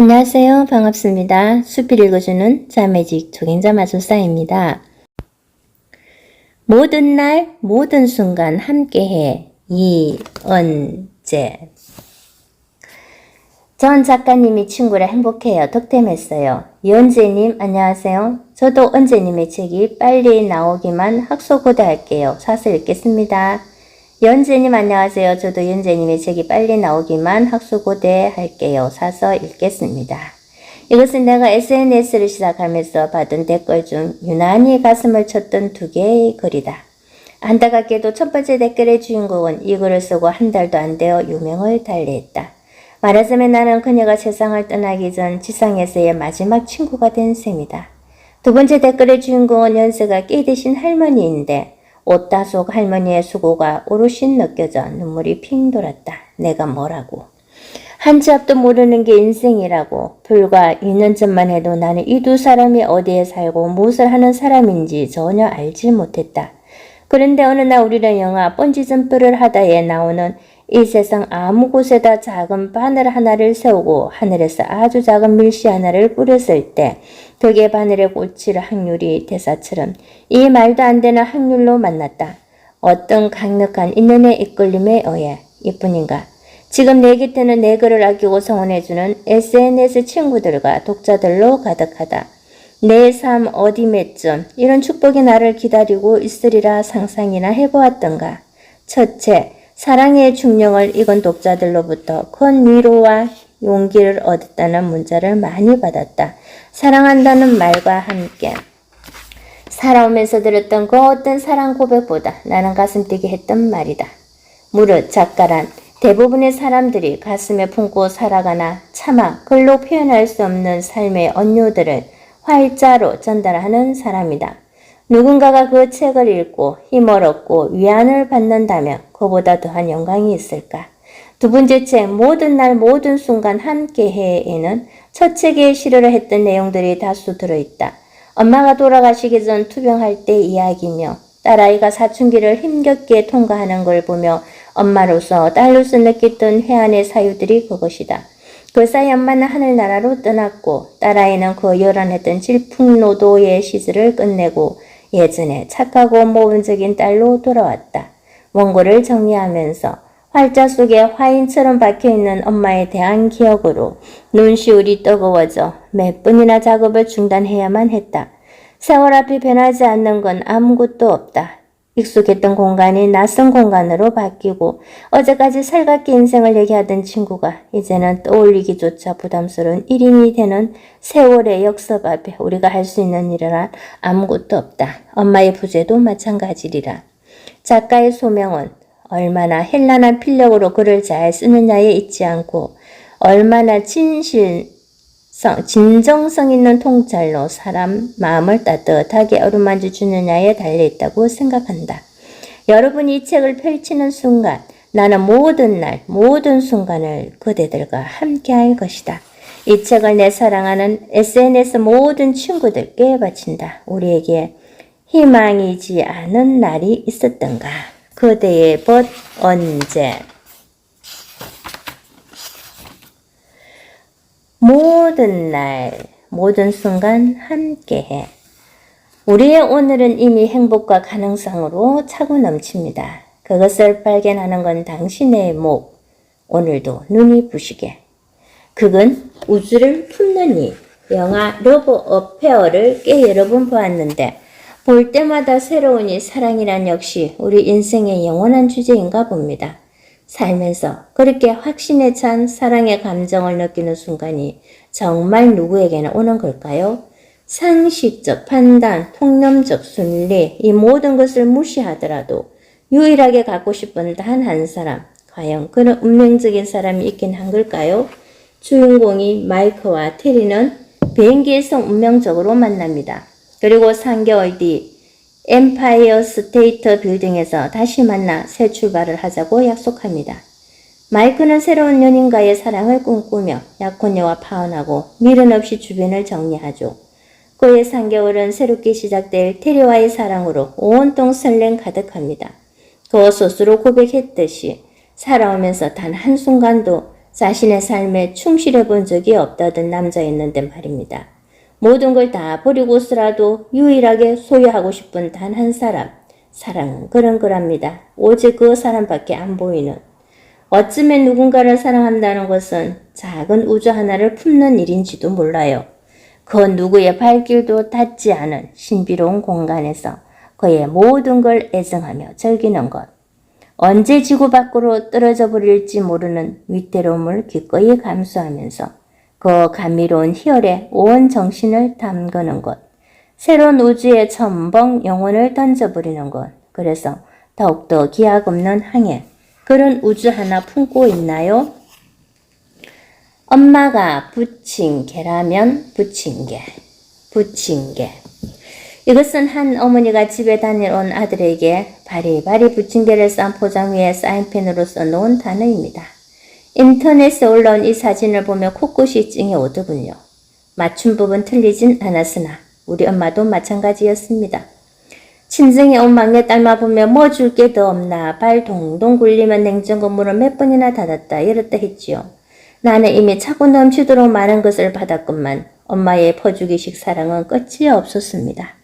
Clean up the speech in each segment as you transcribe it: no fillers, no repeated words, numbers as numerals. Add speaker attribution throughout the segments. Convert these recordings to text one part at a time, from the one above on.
Speaker 1: 안녕하세요. 반갑습니다. 수필 읽어주는 자매직 조경자 마술사입니다. 모든 날 모든 순간 함께해 이언재. 전 작가님이 친구라 행복해요. 덕담했어요. 이언재님 안녕하세요. 저도 언재님의 책이 빨리 나오기만 학소고대할게요. 사서 읽겠습니다. 연재님 안녕하세요. 저도 연재님의 책이 빨리 나오기만 학수고대할게요. 사서 읽겠습니다. 이것은 내가 SNS를 시작하면서 받은 댓글 중 유난히 가슴을 쳤던 두 개의 글이다. 안타깝게도 첫 번째 댓글의 주인공은 이 글을 쓰고 한 달도 안 되어 유명을 달리했다. 말하자면 나는 그녀가 세상을 떠나기 전 지상에서의 마지막 친구가 된 셈이다. 두 번째 댓글의 주인공은 연세가 꽤 되신 할머니인데 옷다속 할머니의 수고가 오롯이 느껴져 눈물이 핑 돌았다. 내가 뭐라고. 한치 앞도 모르는 게 인생이라고. 불과 2년 전만 해도 나는 이 두 사람이 어디에 살고 무엇을 하는 사람인지 전혀 알지 못했다. 그런데 어느 날 우리는 영화 번지점프를 하다에 나오는 이 세상 아무 곳에다 작은 바늘 하나를 세우고 하늘에서 아주 작은 밀씨 하나를 뿌렸을 때 벽에 바늘에 꽂힐 확률이 대사처럼 이 말도 안 되는 확률로 만났다. 어떤 강력한 인연의 이끌림에 의해 이뿐인가. 지금 내 곁에는 내 글을 아끼고 성원해주는 SNS 친구들과 독자들로 가득하다. 내 삶 어디매쯤 이런 축복이 나를 기다리고 있으리라 상상이나 해보았던가. 첫째, 사랑의 중령을 익은 독자들로부터 큰 위로와 용기를 얻었다는 문자를 많이 받았다. 사랑한다는 말과 함께 살아오면서 들었던 그 어떤 사랑 고백보다 나는 가슴 뛰게 했던 말이다. 무릇 작가란 대부분의 사람들이 가슴에 품고 살아가나 차마 글로 표현할 수 없는 삶의 언유들을 활자로 전달하는 사람이다. 누군가가 그 책을 읽고 힘을 얻고 위안을 받는다면 그보다 더한 영광이 있을까? 두 번째 책 모든 날 모든 순간 함께해에는 첫 책에 시료를 했던 내용들이 다수 들어있다. 엄마가 돌아가시기 전 투병할 때 이야기며 딸아이가 사춘기를 힘겹게 통과하는 걸 보며 엄마로서 딸로서 느꼈던 회한의 사유들이 그것이다. 그 사이 엄마는 하늘나라로 떠났고 딸아이는 그 요란했던 질풍노도의 시절을 끝내고 예전에 착하고 모범적인 딸로 돌아왔다. 원고를 정리하면서 활자 속에 화인처럼 박혀있는 엄마에 대한 기억으로 눈시울이 뜨거워져 몇 번이나 작업을 중단해야만 했다. 세월 앞이 변하지 않는 건 아무것도 없다. 익숙했던 공간이 낯선 공간으로 바뀌고 어제까지 살갑게 인생을 얘기하던 친구가 이제는 떠올리기조차 부담스러운 1인이 되는 세월의 역습 앞에 우리가 할 수 있는 일은 아무것도 없다. 엄마의 부재도 마찬가지리라. 작가의 소명은 얼마나 현란한 필력으로 글을 잘 쓰느냐에 있지 않고 얼마나 진정성 있는 통찰로 사람 마음을 따뜻하게 어루만져 주느냐에 달려있다고 생각한다. 여러분이 이 책을 펼치는 순간 나는 모든 날 모든 순간을 그대들과 함께할 것이다. 이 책을 내 사랑하는 SNS 모든 친구들께 바친다. 우리에게 희망이지 않은 날이 있었던가. 그대의 벗 언제. 모든 날, 모든 순간 함께해. 우리의 오늘은 이미 행복과 가능성으로 차고 넘칩니다. 그것을 발견하는 건 당신의 목. 오늘도 눈이 부시게. 그건 우주를 품는 이. 영화 러브 어페어를 꽤 여러 번 보았는데 볼 때마다 새로운 이 사랑이란 역시 우리 인생의 영원한 주제인가 봅니다. 살면서 그렇게 확신에 찬 사랑의 감정을 느끼는 순간이 정말 누구에게나 오는 걸까요? 상식적 판단, 통념적 순리, 이 모든 것을 무시하더라도 유일하게 갖고 싶은 단 한 사람, 과연 그런 운명적인 사람이 있긴 한 걸까요? 주인공이 마이크와 테리는 비행기에서 운명적으로 만납니다. 그리고 3개월 뒤 엠파이어 스테이트 빌딩에서 다시 만나 새 출발을 하자고 약속합니다. 마이크는 새로운 연인과의 사랑을 꿈꾸며 약혼녀와 파혼하고 미련 없이 주변을 정리하죠. 그의 3개월은 새롭게 시작될 테리와의 사랑으로 온통 설렘 가득합니다. 그 스스로 고백했듯이 살아오면서 단 한순간도 자신의 삶에 충실해 본 적이 없다던 남자였는데 말입니다. 모든 걸 다 버리고서라도 유일하게 소유하고 싶은 단 한 사람. 사랑은 그런 거랍니다. 오직 그 사람밖에 안 보이는. 어쩌면 누군가를 사랑한다는 것은 작은 우주 하나를 품는 일인지도 몰라요. 그 누구의 발길도 닿지 않은 신비로운 공간에서 그의 모든 걸 애정하며 즐기는 것. 언제 지구 밖으로 떨어져 버릴지 모르는 위태로움을 기꺼이 감수하면서 그 감미로운 희열에 온 정신을 담그는 것. 새로운 우주에 첨벙 영혼을 던져버리는 것. 그래서 더욱더 기약 없는 항해. 그런 우주 하나 품고 있나요? 엄마가 부친 개라면 부침개. 이것은 한 어머니가 집에 다녀온 아들에게 바리바리 부침개를 싼 포장 위에 사인펜으로 써놓은 단어입니다. 인터넷에 올라온 이 사진을 보며 코끝이 찡해 오더군요. 맞춤법은 틀리진 않았으나 우리 엄마도 마찬가지였습니다. 친정에 온 막내딸만 보면 뭐 줄 게 더 없나 발 동동 굴리면 냉장고 문을 몇 번이나 닫았다 열었다 했지요. 나는 이미 차고 넘치도록 많은 것을 받았건만 엄마의 퍼주기식 사랑은 끝이 없었습니다.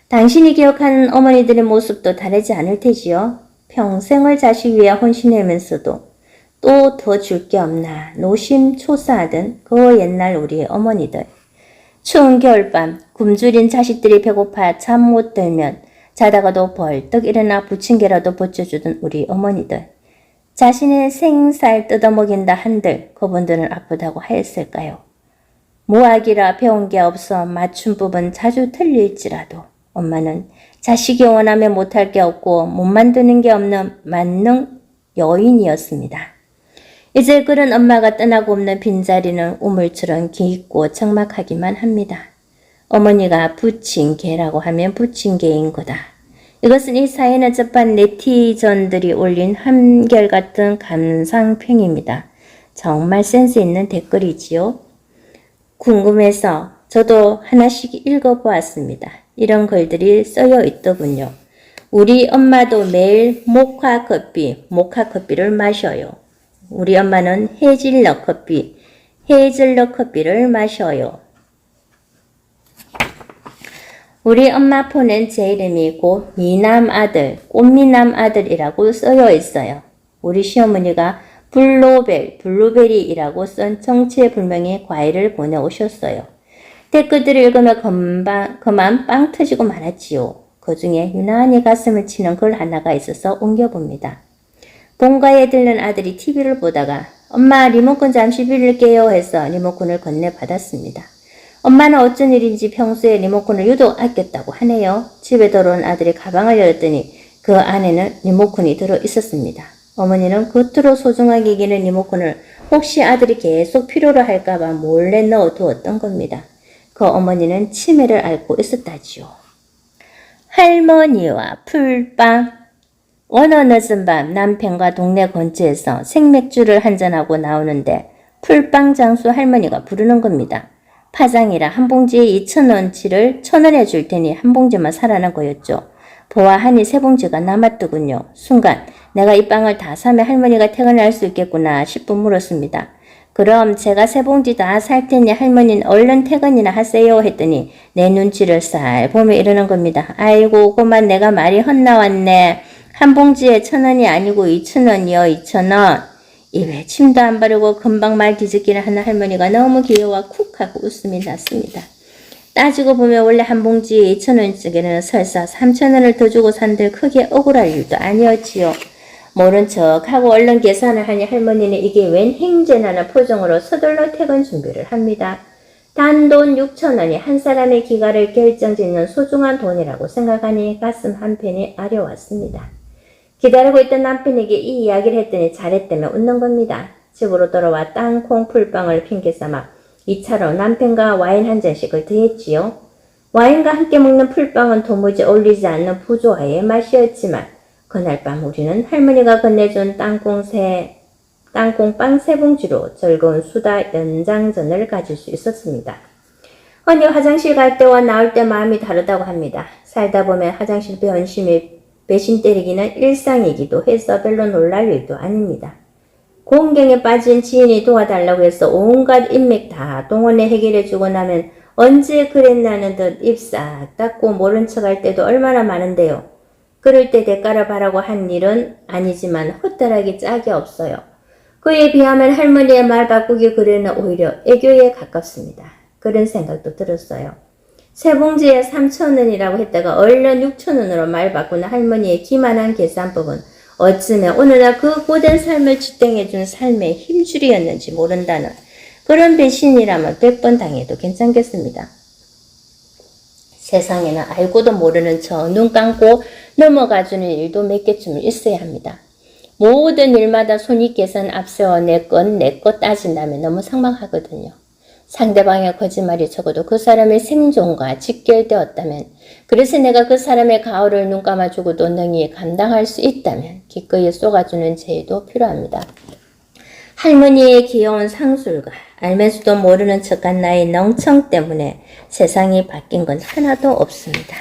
Speaker 1: 당신이 기억하는 어머니들의 모습도 다르지 않을 테지요. 평생을 자식 위해 헌신하면서도 또 더 줄 게 없나 노심초사하던 그 옛날 우리의 어머니들. 추운 겨울밤 굶주린 자식들이 배고파 잠 못 들면 자다가도 벌떡 일어나 부침개라도 버텨주던 우리 어머니들. 자신의 생살 뜯어먹인다 한들 그분들은 아프다고 하였을까요? 무학이라 배운 게 없어 맞춤법은 자주 틀릴지라도 엄마는 자식이 원하면 못할 게 없고 못 만드는 게 없는 만능 여인이었습니다. 이제 그런 엄마가 떠나고 없는 빈자리는 우물처럼 깊고 적막하기만 합니다. 어머니가 부친 개라고 하면 부친 개인 거다. 이것은 이 사연에 접한 네티즌들이 올린 한결같은 감상평입니다. 정말 센스 있는 댓글이지요. 궁금해서 저도 하나씩 읽어보았습니다. 이런 글들이 쓰여 있더군요. 우리 엄마도 매일 모카커피를 마셔요. 우리 엄마는 헤이즐넛 커피를 마셔요. 우리 엄마 폰엔 제 이름이 곧 꽃미남 아들이라고 쓰여 있어요. 우리 시어머니가 블루베리이라고 쓴 정체불명의 과일을 보내오셨어요. 댓글들을 읽으며 그만 빵 터지고 말았지요. 그 중에 유난히 가슴을 치는 글 하나가 있어서 옮겨봅니다. 본가에 들른 아들이 TV를 보다가 엄마 리모컨 잠시 빌릴게요 해서 리모컨을 건네받았습니다. 엄마는 어쩐 일인지 평소에 리모컨을 유독 아꼈다고 하네요. 집에 들어온 아들이 가방을 열었더니 그 안에는 리모컨이 들어 있었습니다. 어머니는 겉으로 소중하게 여기는 리모컨을 혹시 아들이 계속 필요로 할까봐 몰래 넣어두었던 겁니다. 그 어머니는 치매를 앓고 있었다지요. 할머니와 풀빵. 어느 늦은 밤 남편과 동네 근처에서 생맥주를 한잔하고 나오는데 풀빵 장수 할머니가 부르는 겁니다. 파장이라 한 봉지에 2,000원치를 1,000원에 줄 테니 한 봉지만 사라는 거였죠. 보아하니 세 봉지가 남았더군요. 순간 내가 이 빵을 다 사면 할머니가 퇴근할 수 있겠구나 싶어 물었습니다. 그럼 제가 세 봉지 다 살 테니 할머니는 얼른 퇴근이나 하세요 했더니 내 눈치를 쌀 보며 이러는 겁니다. 아이고 그만 내가 말이 헛나왔네. 한 봉지에 1,000원이 아니고 2,000원이요. 2,000원. 입에 침도 안 바르고 금방 말 뒤집기를 하는 할머니가 너무 귀여워 쿡 하고 웃음이 났습니다. 따지고 보면 원래 한 봉지에 2,000원짜리는 설사 3,000원을 더 주고 산들 크게 억울할 일도 아니었지요. 모른 척하고 얼른 계산을 하니 할머니는 이게 웬 행제나는 표정으로 서둘러 퇴근 준비를 합니다. 단돈 6,000원이 한 사람의 기가를 결정짓는 소중한 돈이라고 생각하니 가슴 한편이 아려왔습니다. 기다리고 있던 남편에게 이 이야기를 했더니 잘했다며 웃는 겁니다. 집으로 돌아와 땅콩 풀빵을 핑계삼아 2차로 남편과 와인 한 잔씩을 더했지요. 와인과 함께 먹는 풀빵은 도무지 어울리지 않는 부조화의 맛이었지만 그날 밤 우리는 할머니가 건네준 땅콩빵 세 봉지로 즐거운 수다 연장전을 가질 수 있었습니다. 언니 화장실 갈 때와 나올 때 마음이 다르다고 합니다. 살다 보면 화장실 배신 때리기는 일상이기도 해서 별로 놀랄 일도 아닙니다. 공경에 빠진 지인이 도와달라고 해서 온갖 인맥 다 동원해 해결해주고 나면 언제 그랬나는 듯 입 싹 닫고 모른 척할 때도 얼마나 많은데요. 그럴 때 대가를 바라고 한 일은 아니지만 헛되라기 짝이 없어요. 그에 비하면 할머니의 말 바꾸기 글에는 오히려 애교에 가깝습니다. 그런 생각도 들었어요. 세 봉지에 3,000원이라고 했다가 얼른 6,000원으로 말 바꾸는 할머니의 기만한 계산법은 어쩌면 오늘날 그 고된 삶을 지탱해준 삶의 힘줄이었는지 모른다는 그런 배신이라면 100번 당해도 괜찮겠습니다. 세상에는 알고도 모르는 척 눈 감고 넘어가주는 일도 몇 개쯤은 있어야 합니다. 모든 일마다 손익계산 앞세워 내 것 따진다면 너무 삭막하거든요. 상대방의 거짓말이 적어도 그 사람의 생존과 직결되었다면, 그래서 내가 그 사람의 가오를 눈 감아주고도 능히 감당할 수 있다면 기꺼이 쏘아주는 제의도 필요합니다. 할머니의 귀여운 상술과 알면서도 모르는 척한 나의 멍청 때문에 세상이 바뀐 건 하나도 없습니다.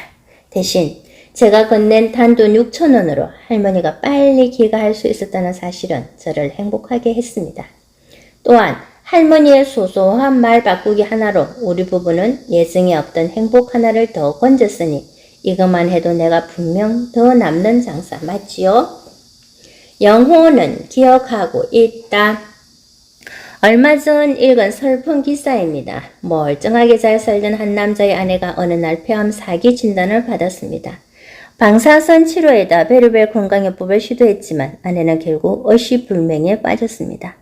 Speaker 1: 대신 제가 건넨 단돈 6,000원으로 할머니가 빨리 귀가할 수 있었다는 사실은 저를 행복하게 했습니다. 또한 할머니의 소소한 말 바꾸기 하나로 우리 부부는 예정에 없던 행복 하나를 더 건졌으니 이것만 해도 내가 분명 더 남는 장사 맞지요? 영혼은 기억하고 있다. 얼마 전 읽은 슬픈 기사입니다. 멀쩡하게 잘 살던 한 남자의 아내가 어느 날 폐암 사기 진단을 받았습니다. 방사선 치료에다 베르벨 건강요법을 시도했지만 아내는 결국 의식불명에 빠졌습니다.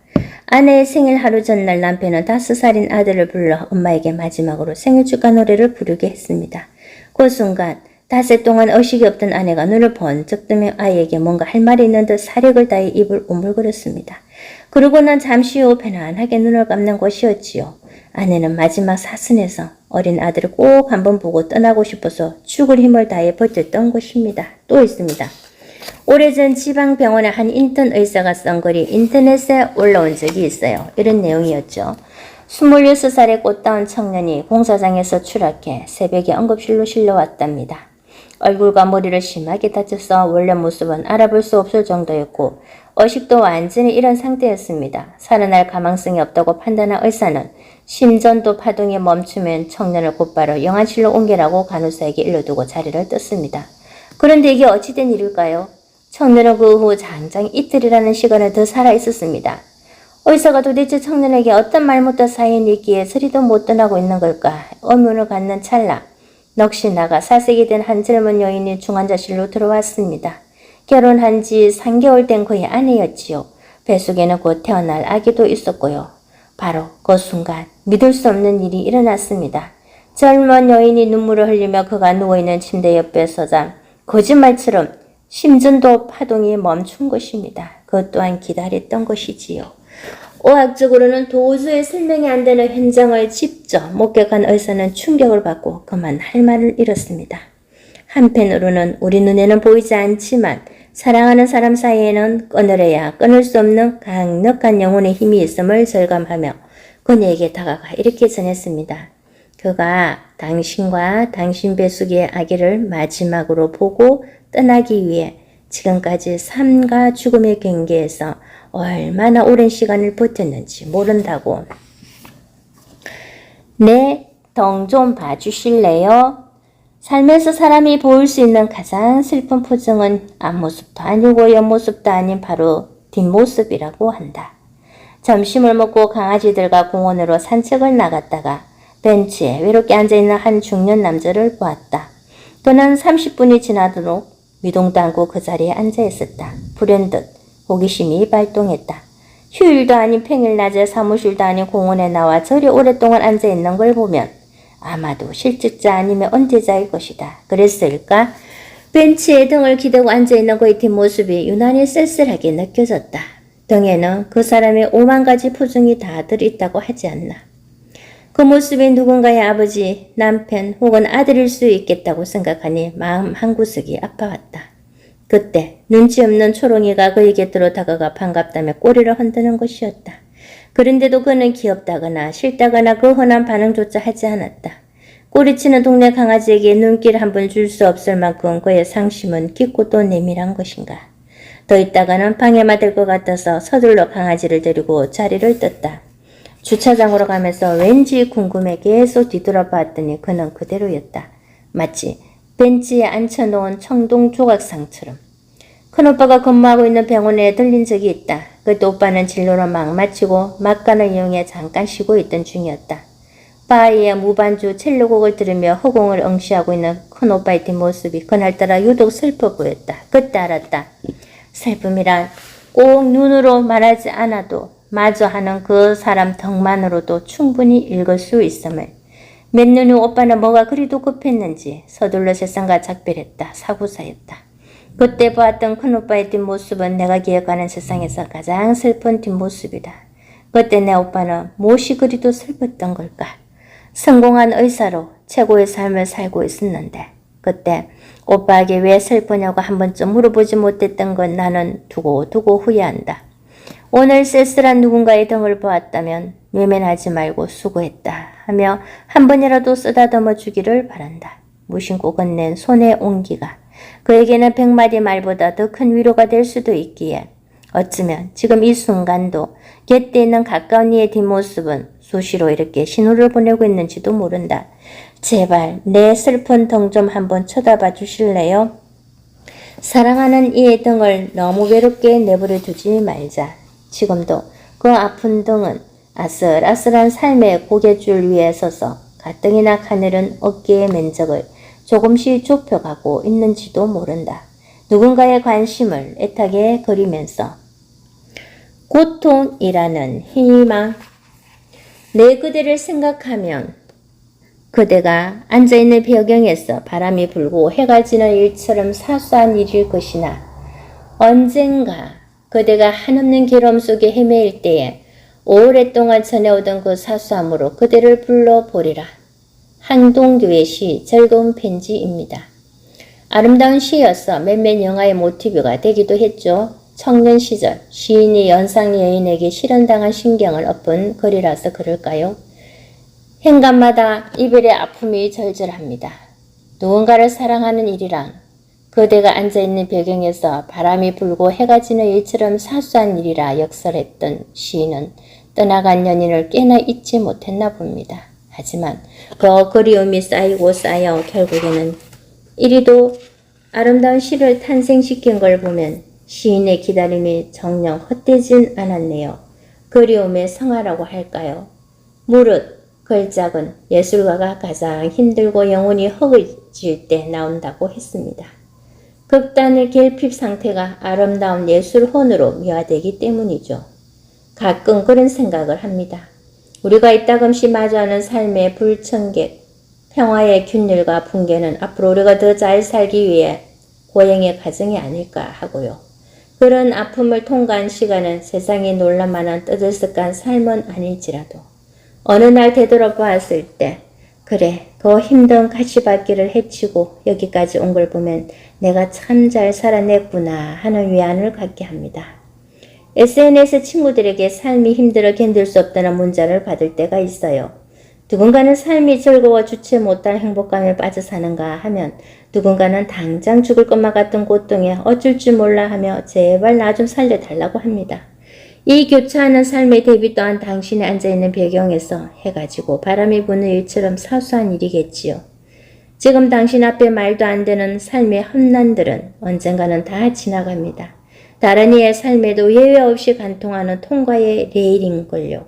Speaker 1: 아내의 생일 하루 전날 남편은 5살인 아들을 불러 엄마에게 마지막으로 생일 축하 노래를 부르게 했습니다. 그 순간 닷새 동안 의식이 없던 아내가 눈을 번쩍 뜨며 아이에게 뭔가 할 말이 있는 듯 사력을 다해 입을 오물거렸습니다. 그러고 난 잠시 후 편안하게 눈을 감는 것이었지요. 아내는 마지막 사순에서 어린 아들을 꼭 한번 보고 떠나고 싶어서 죽을 힘을 다해 버텼던 것입니다. 또 있습니다. 오래전 지방병원의 한 인턴 의사가 쓴 글이 인터넷에 올라온 적이 있어요. 이런 내용이었죠. 26살의 꽃다운 청년이 공사장에서 추락해 새벽에 응급실로 실려왔답니다. 얼굴과 머리를 심하게 다쳐서 원래 모습은 알아볼 수 없을 정도였고 의식도 완전히 잃은 상태였습니다. 살아날 가망성이 없다고 판단한 의사는 심전도 파동이 멈추면 청년을 곧바로 영안실로 옮기라고 간호사에게 일러두고 자리를 떴습니다. 그런데 이게 어찌된 일일까요? 청년은 그 후 장장 이틀이라는 시간을 더 살아있었습니다. 의사가 도대체 청년에게 어떤 말못한 사연이 있기에 저리도 못 떠나고 있는 걸까 의문을 갖는 찰나 넋이 나가 사색이 된 한 젊은 여인이 중환자실로 들어왔습니다. 결혼한 지 3개월 된 그의 아내였지요. 뱃속에는 곧 태어날 아기도 있었고요. 바로 그 순간 믿을 수 없는 일이 일어났습니다. 젊은 여인이 눈물을 흘리며 그가 누워있는 침대 옆에 서자 거짓말처럼 심전도 파동이 멈춘 것입니다. 그것 또한 기다렸던 것이지요. 의학적으로는 도저히 설명이 안 되는 현장을 직접 목격한 의사는 충격을 받고 그만 할 말을 잃었습니다. 한편으로는 우리 눈에는 보이지 않지만 사랑하는 사람 사이에는 끊으려야 끊을 수 없는 강력한 영혼의 힘이 있음을 절감하며 그녀에게 다가가 이렇게 전했습니다. 그가 당신과 당신 뱃속의 아기를 마지막으로 보고 떠나기 위해 지금까지 삶과 죽음의 경계에서 얼마나 오랜 시간을 버텼는지 모른다고. 네, 덩 좀 봐주실래요? 삶에서 사람이 보일 수 있는 가장 슬픈 표정은 앞모습도 아니고 옆모습도 아닌 바로 뒷모습이라고 한다. 점심을 먹고 강아지들과 공원으로 산책을 나갔다가 벤치에 외롭게 앉아있는 한 중년 남자를 보았다. 그는 30분이 지나도록 미동도 않고 그 자리에 앉아있었다. 불현듯 호기심이 발동했다. 휴일도 아닌 평일낮에 사무실도 아닌 공원에 나와 저리 오랫동안 앉아있는 걸 보면 아마도 실직자 아니면 언제자일 것이다. 그랬을까? 벤치에 등을 기대고 앉아있는 그의 뒷모습이 유난히 쓸쓸하게 느껴졌다. 등에는 그 사람의 5만 가지 표정이 다들 있다고 하지 않나. 그 모습이 누군가의 아버지, 남편 혹은 아들일 수 있겠다고 생각하니 마음 한구석이 아파왔다. 그때 눈치 없는 초롱이가 그의 곁으로 다가가 반갑다며 꼬리를 흔드는 것이었다. 그런데도 그는 귀엽다거나 싫다거나 그 흔한 반응조차 하지 않았다. 꼬리치는 동네 강아지에게 눈길 한 번 줄 수 없을 만큼 그의 상심은 깊고 또 내밀한 것인가. 더 있다가는 방해만 될 것 같아서 서둘러 강아지를 데리고 자리를 떴다. 주차장으로 가면서 왠지 궁금해 계속 뒤돌아봤더니 그는 그대로였다. 마치 벤치에 앉혀놓은 청동 조각상처럼. 큰오빠가 근무하고 있는 병원에 들린 적이 있다. 그때 오빠는 진료를 막 마치고 막간을 이용해 잠깐 쉬고 있던 중이었다. 바위에 무반주 첼로곡을 들으며 허공을 응시하고 있는 큰오빠의 뒷모습이 그날따라 유독 슬퍼 보였다. 그때 알았다. 슬픔이란 꼭 눈으로 말하지 않아도 마주 하는 그 사람 덕만으로도 충분히 읽을 수 있음을. 몇 년 후 오빠는 뭐가 그리도 급했는지 서둘러 세상과 작별했다. 사고사였다. 그때 보았던 큰오빠의 뒷모습은 내가 기억하는 세상에서 가장 슬픈 뒷모습이다. 그때 내 오빠는 무엇이 그리도 슬펐던 걸까? 성공한 의사로 최고의 삶을 살고 있었는데 그때 오빠에게 왜 슬프냐고 한 번쯤 물어보지 못했던 건 나는 두고두고 후회한다. 오늘 쓸쓸한 누군가의 등을 보았다면 외면하지 말고 수고했다 하며 한 번이라도 쓰다듬어 주기를 바란다. 무심코 건넨 손의 온기가 그에게는 100마디 말보다 더 큰 위로가 될 수도 있기에 어쩌면 지금 이 순간도 곁에 있는 가까운 이의 뒷모습은 수시로 이렇게 신호를 보내고 있는지도 모른다. 제발 내 슬픈 등 좀 한번 쳐다봐 주실래요? 사랑하는 이의 등을 너무 외롭게 내버려 두지 말자. 지금도 그 아픈 등은 아슬아슬한 삶의 고갯줄 위에 서서 가뜩이나 가늘은 어깨의 면적을 조금씩 좁혀가고 있는지도 모른다. 누군가의 관심을 애타게 그리면서 고통이라는 희망. 내 그대를 생각하면 그대가 앉아있는 배경에서 바람이 불고 해가 지는 일처럼 사소한 일일 것이나 언젠가 그대가 한없는 괴로움 속에 헤매일 때에 오랫동안 전해오던 그 사소함으로 그대를 불러보리라. 한동규의 시 즐거운 편지입니다. 아름다운 시여서 몇몇 영화의 모티브가 되기도 했죠. 청년 시절 시인이 연상 여인에게 실현당한 신경을 엎은 글이라서 그럴까요? 행간마다 이별의 아픔이 절절합니다. 누군가를 사랑하는 일이란 그대가 앉아있는 배경에서 바람이 불고 해가 지는 일처럼 사소한 일이라 역설했던 시인은 떠나간 연인을 꽤나 잊지 못했나 봅니다. 하지만 그 그리움이 쌓이고 쌓여 결국에는 이리도 아름다운 시를 탄생시킨 걸 보면 시인의 기다림이 정녕 헛되진 않았네요. 그리움의 성화라고 할까요? 무릇 걸작은 예술가가 가장 힘들고 영혼이 허구질 때 나온다고 했습니다. 극단의 결핍 상태가 아름다운 예술혼으로 미화되기 때문이죠. 가끔 그런 생각을 합니다. 우리가 이따금씩 마주하는 삶의 불청객, 평화의 균열과 붕괴는 앞으로 우리가 더 잘 살기 위해 고행의 과정이 아닐까 하고요. 그런 아픔을 통과한 시간은 세상이 놀랄만한 떠들썩한 삶은 아닐지라도 어느 날 되돌아보았을 때 그래 그 힘든 가시밭길을 헤치고 여기까지 온 걸 보면 내가 참 잘 살아냈구나 하는 위안을 갖게 합니다. SNS 친구들에게 삶이 힘들어 견딜 수 없다는 문자를 받을 때가 있어요. 누군가는 삶이 즐거워 주체 못할 행복감에 빠져 사는가 하면 누군가는 당장 죽을 것만 같은 고통에 어쩔 줄 몰라 하며 제발 나 좀 살려달라고 합니다. 이 교차하는 삶의 대비 또한 당신이 앉아있는 배경에서 해가 지고 바람이 부는 일처럼 사소한 일이겠지요. 지금 당신 앞에 말도 안 되는 삶의 험난들은 언젠가는 다 지나갑니다. 다른 이의 삶에도 예외 없이 관통하는 통과의 레일인걸요.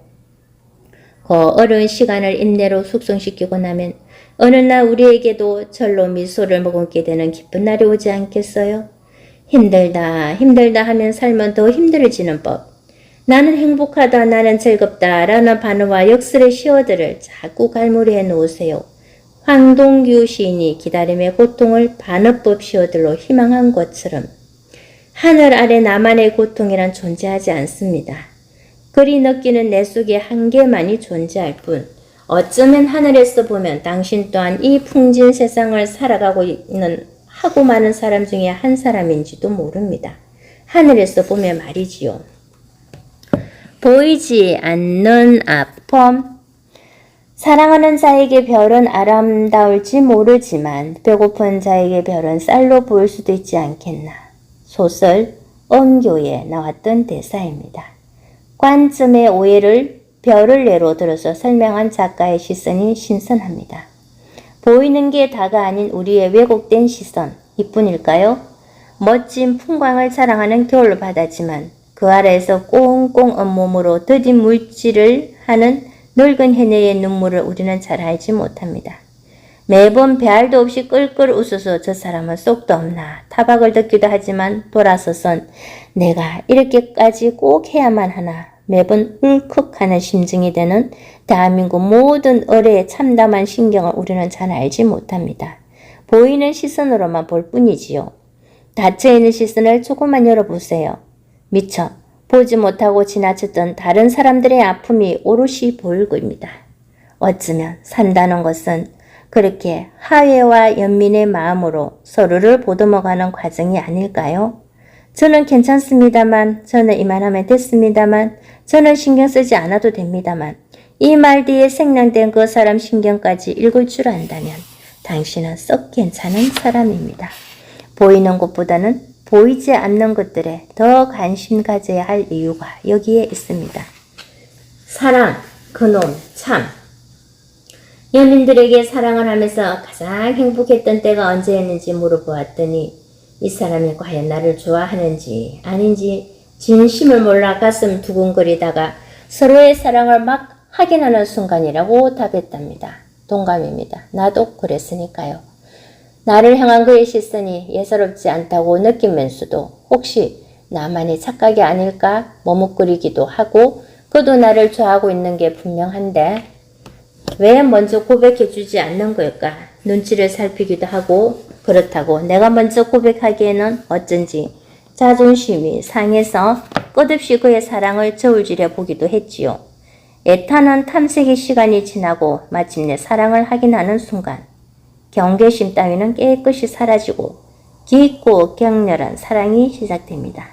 Speaker 1: 그 어려운 시간을 인내로 숙성시키고 나면 어느 날 우리에게도 절로 미소를 머금게 되는 기쁜 날이 오지 않겠어요? 힘들다 하면 삶은 더 힘들어지는 법. 나는 행복하다, 나는 즐겁다 라는 반어와 역설의 시어들을 자꾸 갈무리해 놓으세요. 황동규 시인이 기다림의 고통을 반어법 시어들로 희망한 것처럼 하늘 아래 나만의 고통이란 존재하지 않습니다. 그리 느끼는 내 속에 한계만이 존재할 뿐 어쩌면 하늘에서 보면 당신 또한 이 풍진 세상을 살아가고 있는 하고 많은 사람 중에 한 사람인지도 모릅니다. 하늘에서 보면 말이지요. 보이지 않는 아픔. 사랑하는 자에게 별은 아름다울지 모르지만 배고픈 자에게 별은 쌀로 보일 수도 있지 않겠나. 소설 언교에 나왔던 대사입니다. 관점의 오해를 별을 예로 들어서 설명한 작가의 시선이 신선합니다. 보이는 게 다가 아닌 우리의 왜곡된 시선, 이뿐일까요? 멋진 풍광을 자랑하는 겨울 바다지만 그 아래에서 꽁꽁 온몸으로 더딘 물질을 하는 늙은 해녀의 눈물을 우리는 잘 알지 못합니다. 매번 배알도 없이 끌끌 웃어서 저 사람은 쏙도 없나 타박을 듣기도 하지만 돌아서선 내가 이렇게까지 꼭 해야만 하나 매번 울컥하는 심증이 되는 대한민국 모든 어뢰의 참담한 신경을 우리는 잘 알지 못합니다. 보이는 시선으로만 볼 뿐이지요. 닫혀있는 시선을 조금만 열어보세요. 미처 보지 못하고 지나쳤던 다른 사람들의 아픔이 오롯이 보일 겁니다. 어쩌면 산다는 것은 그렇게 하회와 연민의 마음으로 서로를 보듬어가는 과정이 아닐까요? 저는 괜찮습니다만, 저는 이만하면 됐습니다만, 저는 신경 쓰지 않아도 됩니다만, 이 말 뒤에 생략된 그 사람 신경까지 읽을 줄 안다면 당신은 썩 괜찮은 사람입니다. 보이는 것보다는 보이지 않는 것들에 더 관심 가져야 할 이유가 여기에 있습니다. 사랑, 그놈, 참. 연인들에게 사랑을 하면서 가장 행복했던 때가 언제였는지 물어보았더니 이 사람이 과연 나를 좋아하는지 아닌지 진심을 몰라 가슴 두근거리다가 서로의 사랑을 막 확인하는 순간이라고 답했답니다. 동감입니다. 나도 그랬으니까요. 나를 향한 그의 시선이 예사롭지 않다고 느끼면서도 혹시 나만의 착각이 아닐까 머뭇거리기도 하고 그도 나를 좋아하고 있는 게 분명한데 왜 먼저 고백해주지 않는 걸까? 눈치를 살피기도 하고 그렇다고 내가 먼저 고백하기에는 어쩐지 자존심이 상해서 끝없이 그의 사랑을 저울질해 보기도 했지요. 애타는 탐색의 시간이 지나고 마침내 사랑을 확인하는 순간 경계심 따위는 깨끗이 사라지고 깊고 격렬한 사랑이 시작됩니다.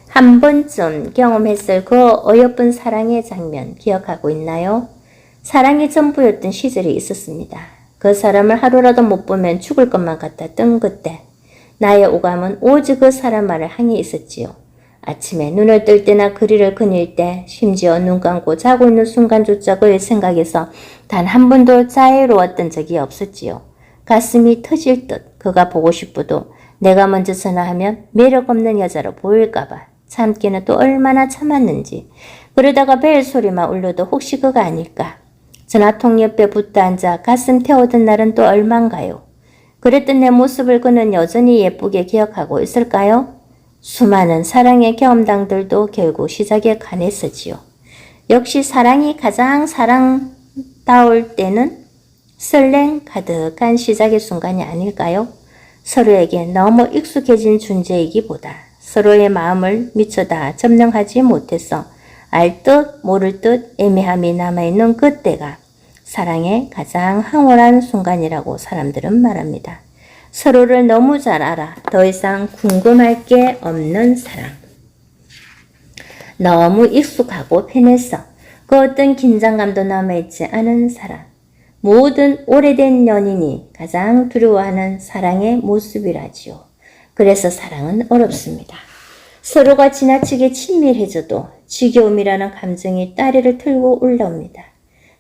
Speaker 1: 한 번쯤 경험했을 그 어여쁜 사랑의 장면 기억하고 있나요? 사랑이 전부였던 시절이 있었습니다. 그 사람을 하루라도 못 보면 죽을 것만 같았던 그때 나의 오감은 오직 그 사람 말을 향해 있었지요. 아침에 눈을 뜰 때나 그리를 그릴 때 심지어 눈 감고 자고 있는 순간조차 그의 생각에서 단 한 번도 자유로웠던 적이 없었지요. 가슴이 터질 듯 그가 보고 싶어도 내가 먼저 전화하면 매력 없는 여자로 보일까봐 참기는 또 얼마나 참았는지 그러다가 벨 소리만 울려도 혹시 그가 아닐까. 전화통 옆에 붙어 앉아 가슴 태우던 날은 또 얼만가요. 그랬던 내 모습을 그는 여전히 예쁘게 기억하고 있을까요? 수많은 사랑의 경험담들도 결국 시작에 관했었지요. 역시 사랑이 가장 사랑다울 때는 설렘 가득한 시작의 순간이 아닐까요? 서로에게 너무 익숙해진 존재이기보다 서로의 마음을 미처 다 점령하지 못해서 알 듯 모를 듯 애매함이 남아있는 그때가 사랑의 가장 황홀한 순간이라고 사람들은 말합니다. 서로를 너무 잘 알아 더 이상 궁금할 게 없는 사랑. 너무 익숙하고 편해서 그 어떤 긴장감도 남아있지 않은 사랑. 모든 오래된 연인이 가장 두려워하는 사랑의 모습이라지요. 그래서 사랑은 어렵습니다. 서로가 지나치게 친밀해져도 지겨움이라는 감정이 따리를 틀고 올라옵니다.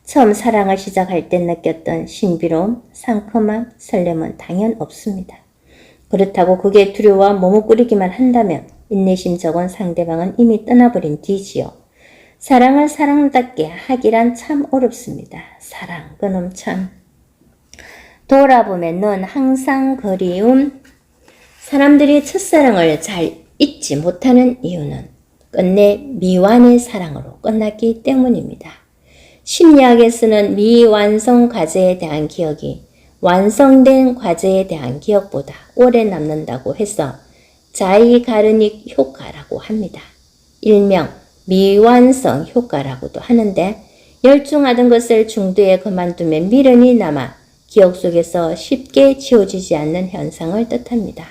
Speaker 1: 처음 사랑을 시작할 때 느꼈던 신비로움, 상큼함, 설렘은 당연 없습니다. 그렇다고 그게 두려워 머뭇거리기만 한다면 인내심 적은 상대방은 이미 떠나버린 뒤지요. 사랑을 사랑답게 하기란 참 어렵습니다. 사랑, 그놈 참. 돌아보면 넌 항상 그리움. 사람들이 첫사랑을 잘 잊지 못하는 이유는 끝내 미완의 사랑으로 끝났기 때문입니다. 심리학에서는 미완성 과제에 대한 기억이 완성된 과제에 대한 기억보다 오래 남는다고 해서 자이가르닉 효과라고 합니다. 일명 미완성 효과라고도 하는데 열중하던 것을 중도에 그만두면 미련이 남아 기억 속에서 쉽게 지워지지 않는 현상을 뜻합니다.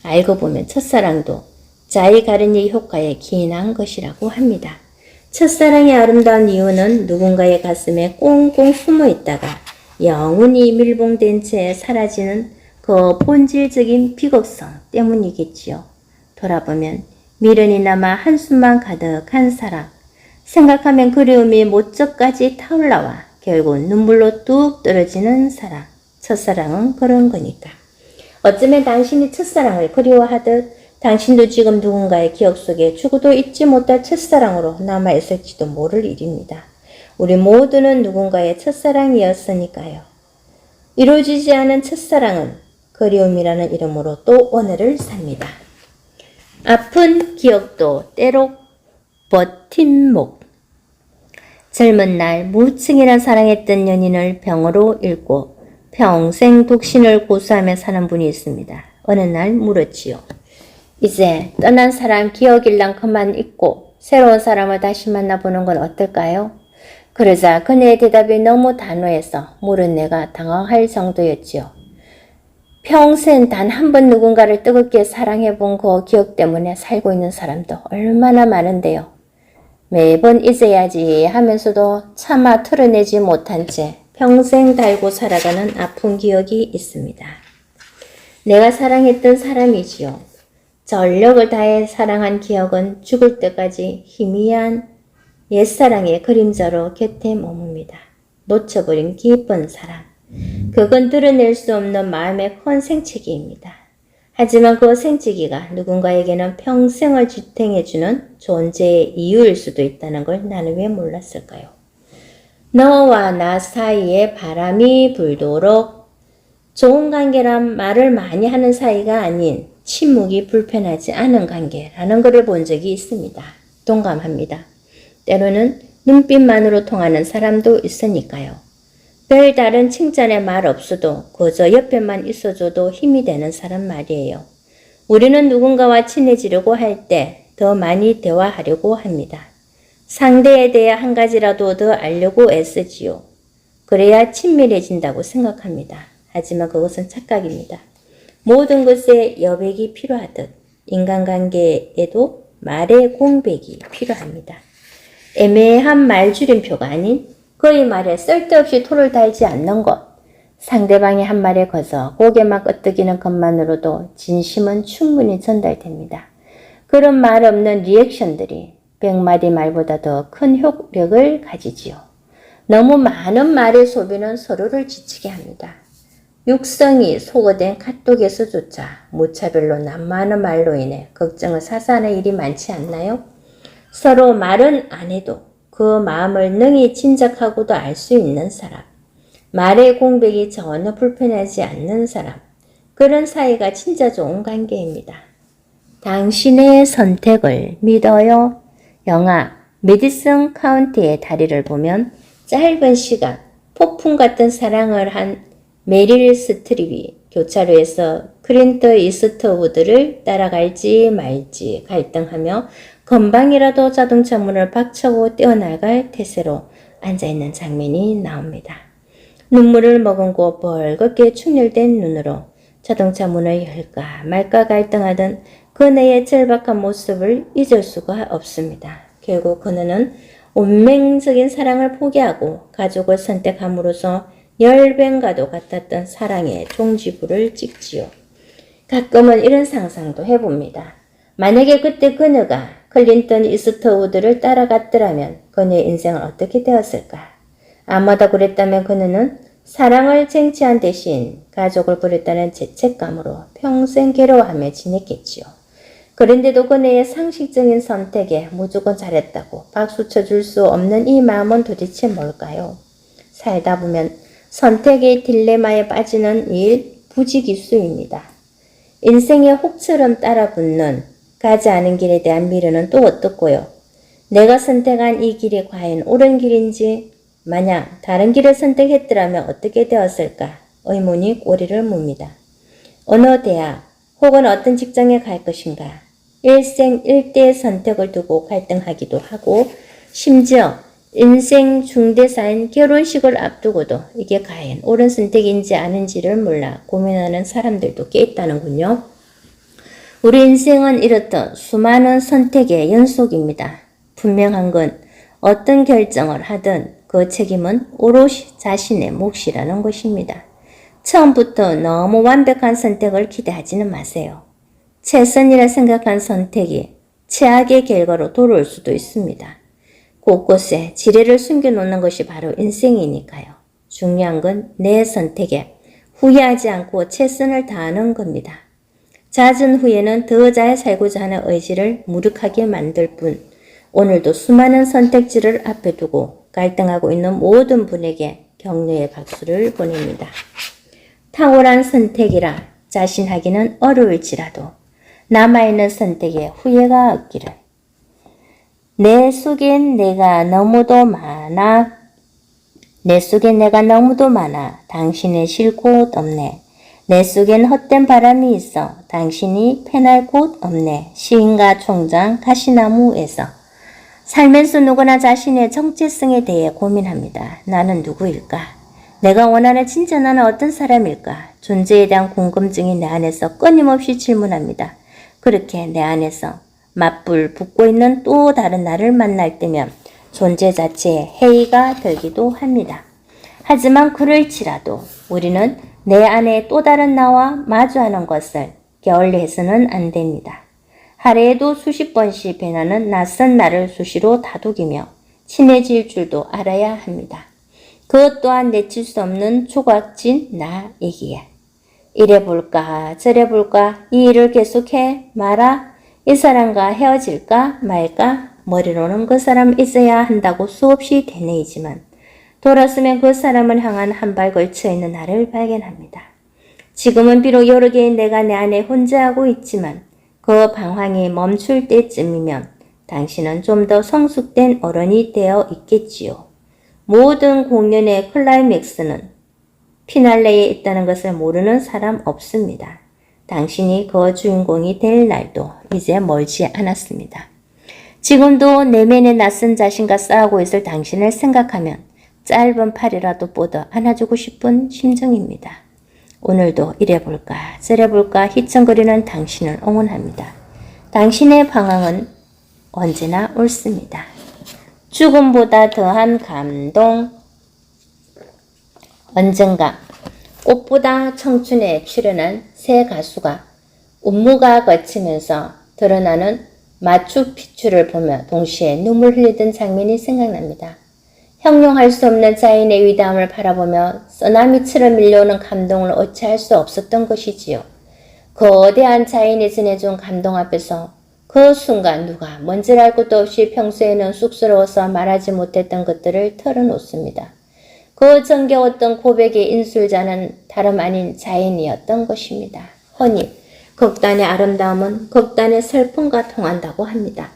Speaker 1: 알고 보면 첫사랑도 자이가르닉 효과에 기인한 것이라고 합니다. 첫사랑이 아름다운 이유는 누군가의 가슴에 꽁꽁 숨어 있다가 영원히 밀봉된 채 사라지는 그 본질적인 비극성 때문이겠지요. 돌아보면 미련이 남아 한숨만 가득한 사랑. 생각하면 그리움이 모쩍까지 타올라와 결국 눈물로 뚝 떨어지는 사랑. 첫사랑은 그런 거니까. 어쩌면 당신이 첫사랑을 그리워하듯 당신도 지금 누군가의 기억 속에 죽어도 잊지 못할 첫사랑으로 남아있을지도 모를 일입니다. 우리 모두는 누군가의 첫사랑이었으니까요. 이루어지지 않은 첫사랑은 그리움이라는 이름으로 또 오늘을 삽니다. 아픈 기억도 때로 버팀목. 젊은 날 무층이나 사랑했던 연인을 병으로 잃고 평생 독신을 고수하며 사는 분이 있습니다. 어느 날 물었지요. 이제 떠난 사람 기억일랑 그만 잊고 새로운 사람을 다시 만나보는 건 어떨까요? 그러자 그녀의 대답이 너무 단호해서 물은 내가 당황할 정도였지요. 평생 단 한 번 누군가를 뜨겁게 사랑해본 그 기억 때문에 살고 있는 사람도 얼마나 많은데요. 매번 잊어야지 하면서도 차마 털어내지 못한 채 평생 달고 살아가는 아픈 기억이 있습니다. 내가 사랑했던 사람이지요. 전력을 다해 사랑한 기억은 죽을 때까지 희미한 옛사랑의 그림자로 곁에 머뭅니다. 놓쳐버린 기쁜 사랑. 그건 드러낼 수 없는 마음의 큰 생채기입니다. 하지만 그 생채기가 누군가에게는 평생을 지탱해주는 존재의 이유일 수도 있다는 걸 나는 왜 몰랐을까요? 너와 나 사이에 바람이 불도록 좋은 관계란 말을 많이 하는 사이가 아닌 침묵이 불편하지 않은 관계라는 것을 본 적이 있습니다. 동감합니다. 때로는 눈빛만으로 통하는 사람도 있으니까요. 별다른 칭찬의 말 없어도 그저 옆에만 있어줘도 힘이 되는 사람 말이에요. 우리는 누군가와 친해지려고 할 때 더 많이 대화하려고 합니다. 상대에 대해 한 가지라도 더 알려고 애쓰지요. 그래야 친밀해진다고 생각합니다. 하지만 그것은 착각입니다. 모든 것에 여백이 필요하듯 인간관계에도 말의 공백이 필요합니다. 애매한 말줄임표가 아닌 그의 말에 쓸데없이 토를 달지 않는 것, 상대방이 한 말에 거저 고개만 끄덕이는 것만으로도 진심은 충분히 전달됩니다. 그런 말 없는 리액션들이 100마디 말보다 더 큰 효력을 가지지요. 너무 많은 말의 소비는 서로를 지치게 합니다. 육성이 소거된 카톡에서조차 무차별로 난무하는 말로 인해 걱정을 사서 하는 일이 많지 않나요? 서로 말은 안 해도 그 마음을 능히 짐작하고도 알 수 있는 사람. 말의 공백이 전혀 불편하지 않는 사람. 그런 사이가 진짜 좋은 관계입니다. 당신의 선택을 믿어요. 영화 메디슨 카운티의 다리를 보면 짧은 시간 폭풍 같은 사랑을 한 메릴 스트립이 교차로에서 클린트 이스트우드를 따라갈지 말지 갈등하며 건방이라도 자동차 문을 박차고 뛰어나갈 태세로 앉아있는 장면이 나옵니다. 눈물을 머금고 벌겋게 충혈된 눈으로 자동차 문을 열까 말까 갈등하던 그녀의 절박한 모습을 잊을 수가 없습니다. 결국 그녀는 운명적인 사랑을 포기하고 가족을 선택함으로써 열변과도 같았던 사랑의 종지부를 찍지요. 가끔은 이런 상상도 해봅니다. 만약에 그때 그녀가 클린턴 이스트우드를 따라갔더라면 그녀의 인생은 어떻게 되었을까? 아마도 그랬다면 그녀는 사랑을 쟁취한 대신 가족을 버렸다는 죄책감으로 평생 괴로워하며 지냈겠지요. 그런데도 그녀의 상식적인 선택에 무조건 잘했다고 박수 쳐줄 수 없는 이 마음은 도대체 뭘까요? 살다 보면 선택의 딜레마에 빠지는 일 부지기수입니다. 인생의 혹처럼 따라붙는 가지 않은 길에 대한 미련은 또 어떻고요? 내가 선택한 이 길이 과연 옳은 길인지 만약 다른 길을 선택했더라면 어떻게 되었을까? 의문이 꼬리를 뭅니다. 어느 대학 혹은 어떤 직장에 갈 것인가? 일생일대의 선택을 두고 갈등하기도 하고 심지어 인생 중대사인 결혼식을 앞두고도 이게 과연 옳은 선택인지 아닌지를 몰라 고민하는 사람들도 꽤 있다는군요. 우리 인생은 이렇듯 수많은 선택의 연속입니다. 분명한 건 어떤 결정을 하든 그 책임은 오롯이 자신의 몫이라는 것입니다. 처음부터 너무 완벽한 선택을 기대하지는 마세요. 최선이라 생각한 선택이 최악의 결과로 돌아올 수도 있습니다. 곳곳에 지뢰를 숨겨놓는 것이 바로 인생이니까요. 중요한 건 내 선택에 후회하지 않고 최선을 다하는 겁니다. 잦은 후회는 더 잘 살고자 하는 의지를 무력하게 만들 뿐, 오늘도 수많은 선택지를 앞에 두고 갈등하고 있는 모든 분에게 격려의 박수를 보냅니다. 탁월한 선택이라 자신하기는 어려울지라도 남아있는 선택에 후회가 없기를. 내 속엔 내가 너무도 많아. 당신의 쉴 곳 없네. 내 속엔 헛된 바람이 있어 당신이 패날 곳 없네. 시인과 총장 가시나무에서. 살면서 누구나 자신의 정체성에 대해 고민합니다. 나는 누구일까? 내가 원하는 진짜 나는 어떤 사람일까? 존재에 대한 궁금증이 내 안에서 끊임없이 질문합니다. 그렇게 내 안에서 맞불 붙고 있는 또 다른 나를 만날 때면 존재 자체에 해이가 들기도 합니다. 하지만 그럴지라도 우리는 내 안에 또 다른 나와 마주하는 것을 게을리해서는 안 됩니다. 하루에도 수십 번씩 변하는 낯선 나를 수시로 다독이며 친해질 줄도 알아야 합니다. 그것 또한 내칠 수 없는 조각진 나이기에. 이래 볼까 저래 볼까 이 일을 계속해 말아 이 사람과 헤어질까 말까 머리로는 그 사람 있어야 한다고 수없이 되뇌이지만 돌아서면 그 사람을 향한 한 발 걸쳐 있는 나를 발견합니다. 지금은 비록 여러 개의 내가 내 안에 혼자하고 있지만 그 방황이 멈출 때쯤이면 당신은 좀 더 성숙된 어른이 되어 있겠지요. 모든 공연의 클라이맥스는 피날레에 있다는 것을 모르는 사람 없습니다. 당신이 그 주인공이 될 날도 이제 멀지 않았습니다. 지금도 내면의 낯선 자신과 싸우고 있을 당신을 생각하면 짧은 팔이라도 뻗어 안아주고 싶은 심정입니다. 오늘도 이래 볼까 저래 볼까 휘청거리는 당신을 응원합니다. 당신의 방황은 언제나 옳습니다. 죽음보다 더한 감동. 언젠가 꽃보다 청춘에 출연한 새 가수가 운무가 거치면서 드러나는 마추픽추를 보며 동시에 눈물 흘리던 장면이 생각납니다. 형용할 수 없는 자연의 위대함을 바라보며 쓰나미처럼 밀려오는 감동을 어찌할 수 없었던 것이지요. 거대한 자연이 전해준 감동 앞에서 그 순간 누가 뭔지를 알 것도 없이 평소에는 쑥스러워서 말하지 못했던 것들을 털어놓습니다. 그 정겨웠던 고백의 인술자는 다름 아닌 자연이었던 것입니다. 허니, 극단의 아름다움은 극단의 슬픔과 통한다고 합니다.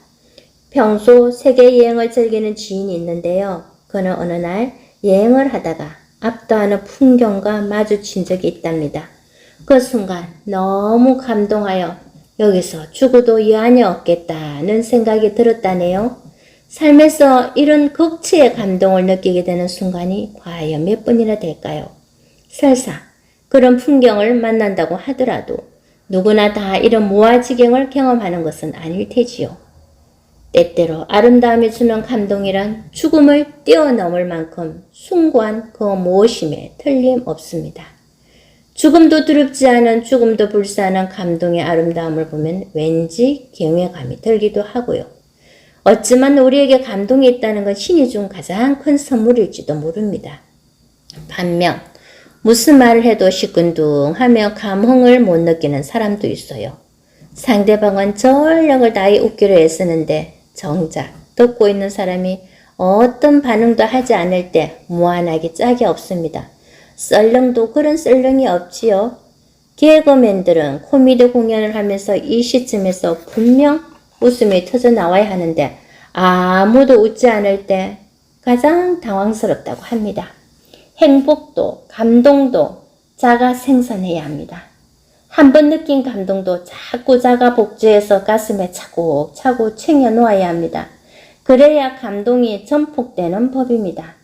Speaker 1: 평소 세계 여행을 즐기는 지인이 있는데요. 그는 어느 날 여행을 하다가 압도하는 풍경과 마주친 적이 있답니다. 그 순간 너무 감동하여 여기서 죽어도 여한이 없겠다는 생각이 들었다네요. 삶에서 이런 극치의 감동을 느끼게 되는 순간이 과연 몇 번이나 될까요? 설사 그런 풍경을 만난다고 하더라도 누구나 다 이런 무아지경을 경험하는 것은 아닐 테지요. 때때로 아름다움이 주는 감동이란 죽음을 뛰어넘을 만큼 숭고한 그 무엇임에 틀림없습니다. 죽음도 두렵지 않은 죽음도 불사하는 감동의 아름다움을 보면 왠지 경외감이 들기도 하고요. 어쩌면 우리에게 감동이 있다는 건 신이 준 가장 큰 선물일지도 모릅니다. 반면 무슨 말을 해도 시큰둥하며 감흥을 못 느끼는 사람도 있어요. 상대방은 전력을 다해 웃기려 애쓰는데 정작 듣고 있는 사람이 어떤 반응도 하지 않을 때 무한하게 짝이 없습니다. 썰렁도 그런 썰렁이 없지요. 개그맨들은 코미디 공연을 하면서 이 시점에서 분명 웃음이 터져 나와야 하는데 아무도 웃지 않을 때 가장 당황스럽다고 합니다. 행복도 감동도 자가 생산해야 합니다. 한번 느낀 감동도 자꾸 자가 복제해서 가슴에 차곡차곡 챙겨놓아야 합니다. 그래야 감동이 전폭되는 법입니다.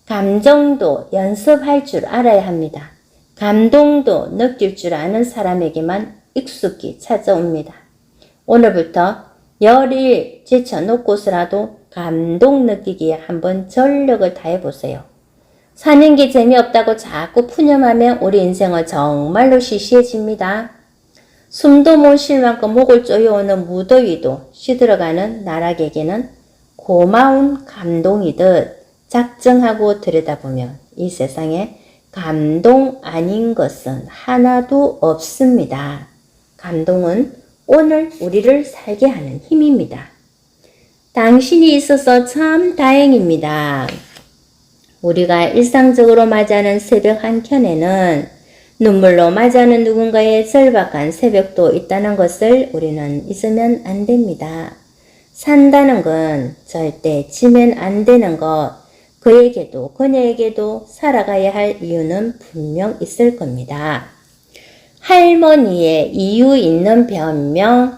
Speaker 1: 감정도 연습할 줄 알아야 합니다. 감동도 느낄 줄 아는 사람에게만 익숙히 찾아옵니다. 오늘부터 열일 제쳐놓고서라도 감동 느끼기에 한번 전력을 다해보세요. 사는 게 재미없다고 자꾸 푸념하면 우리 인생은 정말로 시시해집니다. 숨도 못 쉴 만큼 목을 쪼여오는 무더위도 시들어가는 나락에게는 고마운 감동이듯 작정하고 들여다보면 이 세상에 감동 아닌 것은 하나도 없습니다. 감동은 오늘 우리를 살게 하는 힘입니다. 당신이 있어서 참 다행입니다. 우리가 일상적으로 맞이하는 새벽 한켠에는 눈물로 맞이하는 누군가의 절박한 새벽도 있다는 것을 우리는 잊으면 안 됩니다. 산다는 건 절대 지면 안 되는 것, 그에게도 그녀에게도 살아가야 할 이유는 분명 있을 겁니다. 할머니의 이유 있는 변명.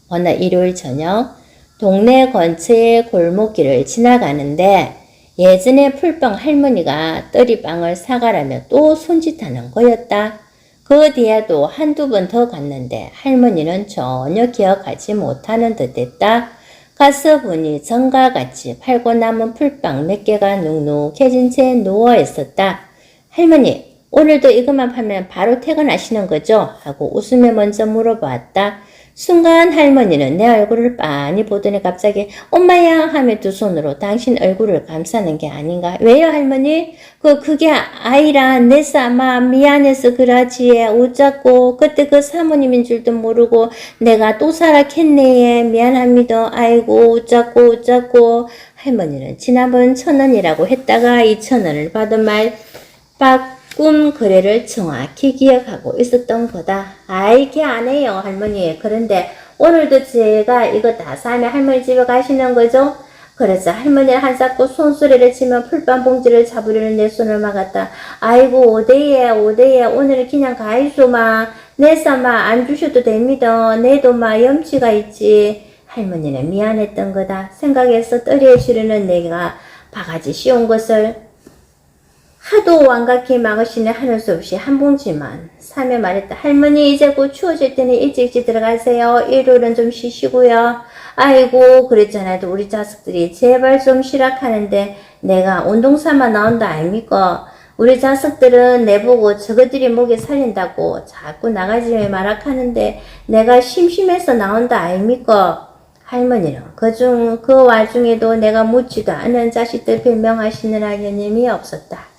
Speaker 1: 어느 일요일 저녁 동네 근처의 골목길을 지나가는데 예전에 풀빵 할머니가 떨이빵을 사가라며 또 손짓하는 거였다. 그 뒤에도 한두 번 더 갔는데 할머니는 전혀 기억하지 못하는 듯했다. 가서 보니 전과 같이 팔고 남은 풀빵 몇 개가 눅눅해진 채 누워 있었다. 할머니, 오늘도 이것만 팔면 바로 퇴근하시는 거죠? 하고 웃으며 먼저 물어봤다. 순간 할머니는 내 얼굴을 빤히 보더니 갑자기 엄마야 하며 두 손으로 당신 얼굴을 감싸는 게 아닌가? 왜요 할머니? 그게 아이라 내서 아마 미안해서 그러지. 웃자고 그때 그 사모님인 줄도 모르고 내가 또 살았겠네. 미안합니다. 아이고 웃자고. 할머니는 지난번 1,000원이라고 했다가 2,000원을 받은 말 꿈 거래를 정확히 기억하고 있었던 거다. 아이, 걔 안 해요, 할머니. 그런데 오늘도 제가 이거 다 사면 할머니 집에 가시는 거죠? 그래서 할머니는 한사코 손소리를 치며 풀빵 봉지를 잡으려는 내 손을 막았다. 아이고, 오대예. 오늘은 그냥 가이소마. 내사마 안 주셔도 됩니다. 내도 마 염치가 있지. 할머니는 미안했던 거다. 생각해서 떨이에 주려는 내가 바가지 씌운 것을 하도 완각히 막으시는 하는 수 없이 한 봉지만 사며 말했다. 할머니 이제 곧 추워질 때는 일찍 들어가세요. 일요일은 좀 쉬시고요. 아이고 그랬잖아도 우리 자식들이 제발 좀 쉬락하는데 내가 운동삼아 나온다 아닙니까? 우리 자식들은 내보고 저것들이 목에 살린다고 자꾸 나가지 말락하는데 내가 심심해서 나온다 아닙니까? 할머니는 그 와중에도 내가 묻지도 않은 자식들 별명하시느라 여념이 없었다.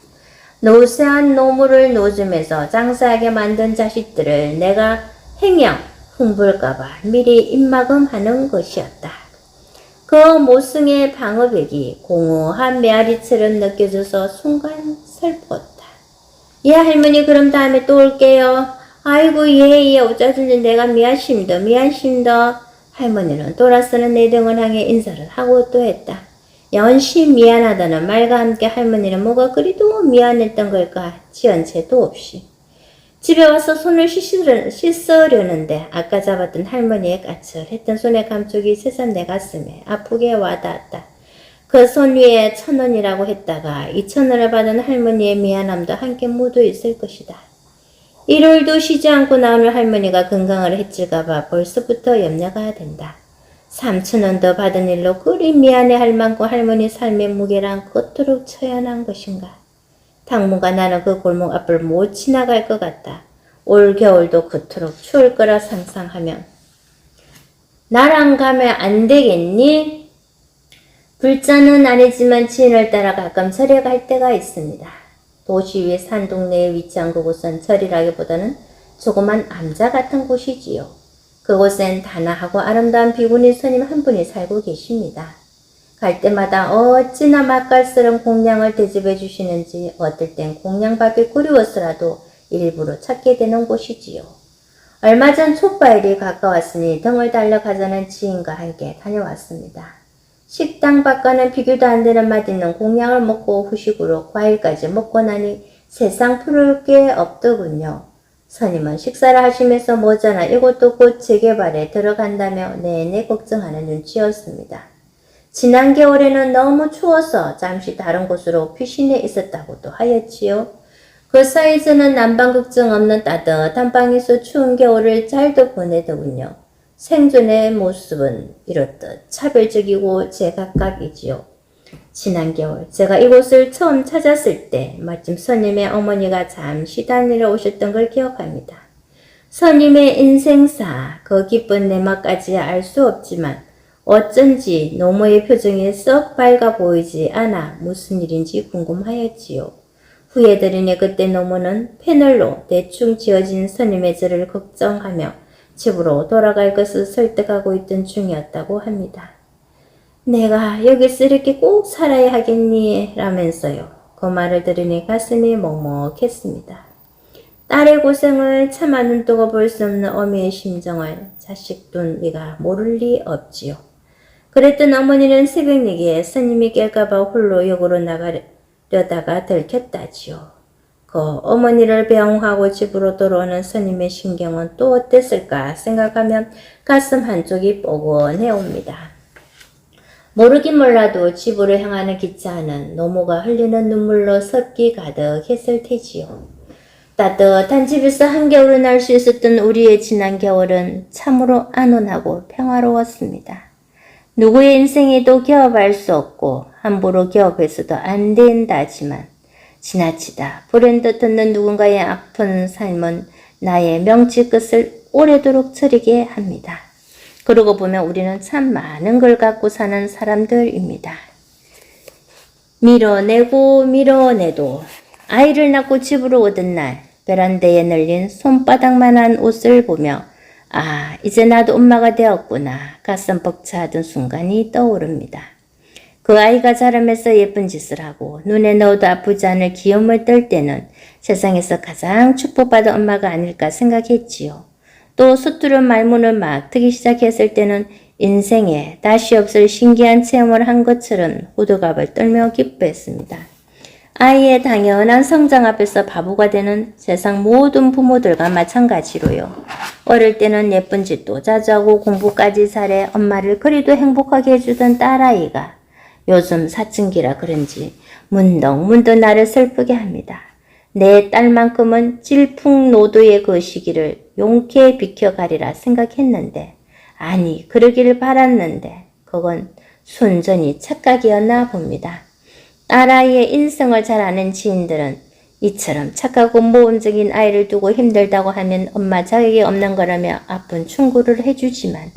Speaker 1: 노쇠한 노물을 노즘에서 장사하게 만든 자식들을 내가 행여 흉볼까봐 미리 입막음하는 것이었다. 그 모승의 방어벽이 공허한 메아리처럼 느껴져서 순간 슬펐다. 예 할머니 그럼 다음에 또 올게요. 아이고 예 어쩌든지 내가 미안십니다. 할머니는 돌아서는 내 등을 향해 인사를 하고 또 했다. 연시 미안하다는 말과 함께 할머니는 뭐가 그리도 미안했던 걸까 지은 채도 없이 집에 와서 손을 씻으려는데 아까 잡았던 할머니의 까칠했던 손의 감촉이 새삼 내 가슴에 아프게 와닿았다. 그 손 위에 1,000원이라고 했다가 2,000원을 받은 할머니의 미안함도 함께 묻어 있을 것이다. 일요일도 쉬지 않고 나오는 할머니가 건강을 해칠까봐 벌써부터 염려가 된다. 3,000원 더 받은 일로 그리 미안해할 만큼 할머니 삶의 무게란 그토록 처연한 것인가. 당분간 나는 그 골목 앞을 못 지나갈 것 같다. 올 겨울도 그토록 추울 거라 상상하면. 나랑 가면 안 되겠니? 불자는 아니지만 지인을 따라 가끔 절에 갈 때가 있습니다. 도시 위의 산 동네에 위치한 그곳은 절이라기보다는 조그만 암자 같은 곳이지요. 그곳엔 단아하고 아름다운 비구니 스님 한 분이 살고 계십니다. 갈 때마다 어찌나 맛깔스러운 공양을 대접해 주시는지 어떨 땐 공양밥이 그리워서라도 일부러 찾게 되는 곳이지요. 얼마 전 촛바일이 가까웠으니 등을 달려가자는 지인과 함께 다녀왔습니다. 식당 밖과는 비교도 안 되는 맛있는 공양을 먹고 후식으로 과일까지 먹고 나니 세상 부러울 게 없더군요. 스님은 식사를 하시면서 머지않아 이곳도 곧 재개발에 들어간다며 내내 걱정하는 눈치였습니다. 지난 겨울에는 너무 추워서 잠시 다른 곳으로 피신해 있었다고도 하였지요. 그 사이 저는 난방 걱정 없는 따뜻한 방에서 추운 겨울을 잘도 보내더군요. 생존의 모습은 이렇듯 차별적이고 제각각이지요. 지난 겨울 제가 이곳을 처음 찾았을 때 마침 스님의 어머니가 잠시 다니러 오셨던 걸 기억합니다. 선임의 인생사, 그 기쁜 내막까지 알 수 없지만 어쩐지 노모의 표정이 썩 밝아 보이지 않아 무슨 일인지 궁금하였지요. 후에 들으니 그때 노모는 패널로 대충 지어진 선임의 절을 걱정하며 집으로 돌아갈 것을 설득하고 있던 중이었다고 합니다. 내가 여기서 이렇게 꼭 살아야 하겠니? 라면서요. 그 말을 들으니 가슴이 먹먹했습니다. 딸의 고생을 차마 눈뜨고 볼 수 없는 어미의 심정을 자식둔 이가 모를 리 없지요. 그랬던 어머니는 새벽녘에 스님이 깰까봐 홀로 역으로 나가려다가 들켰다지요. 그 어머니를 배웅하고 집으로 돌아오는 스님의 신경은 또 어땠을까 생각하면 가슴 한쪽이 뻐근해 옵니다. 모르긴 몰라도 집으로 향하는 기차 안은 노모가 흘리는 눈물로 섞이 가득했을 테지요. 따뜻한 집에서 한겨울을 날 수 있었던 우리의 지난 겨울은 참으로 안온하고 평화로웠습니다. 누구의 인생에도 기업할 수 없고 함부로 기업해서도 안 된다지만 지나치다 불현듯 듣는 누군가의 아픈 삶은 나의 명치 끝을 오래도록 저리게 합니다. 그러고 보면 우리는 참 많은 걸 갖고 사는 사람들입니다. 밀어내고 밀어내도 아이를 낳고 집으로 오던 날 베란다에 널린 손바닥만한 옷을 보며 아, 이제 나도 엄마가 되었구나 가슴 벅차하던 순간이 떠오릅니다. 그 아이가 자라면서 예쁜 짓을 하고 눈에 넣어도 아프지 않을 기움을 떨 때는 세상에서 가장 축복받은 엄마가 아닐까 생각했지요. 또 수두른 말문을 막 트기 시작했을 때는 인생에 다시 없을 신기한 체험을 한 것처럼 호들갑을 떨며 기뻐했습니다. 아이의 당연한 성장 앞에서 바보가 되는 세상 모든 부모들과 마찬가지로요. 어릴 때는 예쁜 짓도 자주 하고 공부까지 잘해 엄마를 그리도 행복하게 해주던 딸아이가 요즘 사춘기라 그런지 문득 나를 슬프게 합니다. 내 딸만큼은 질풍노도의 그 시기를 용케 비켜가리라 생각했는데 아니 그러기를 바랐는데 그건 순전히 착각이었나 봅니다. 딸아이의 인성을 잘 아는 지인들은 이처럼 착하고 모험적인 아이를 두고 힘들다고 하면 엄마 자격이 없는 거라며 아픈 충고를 해주지만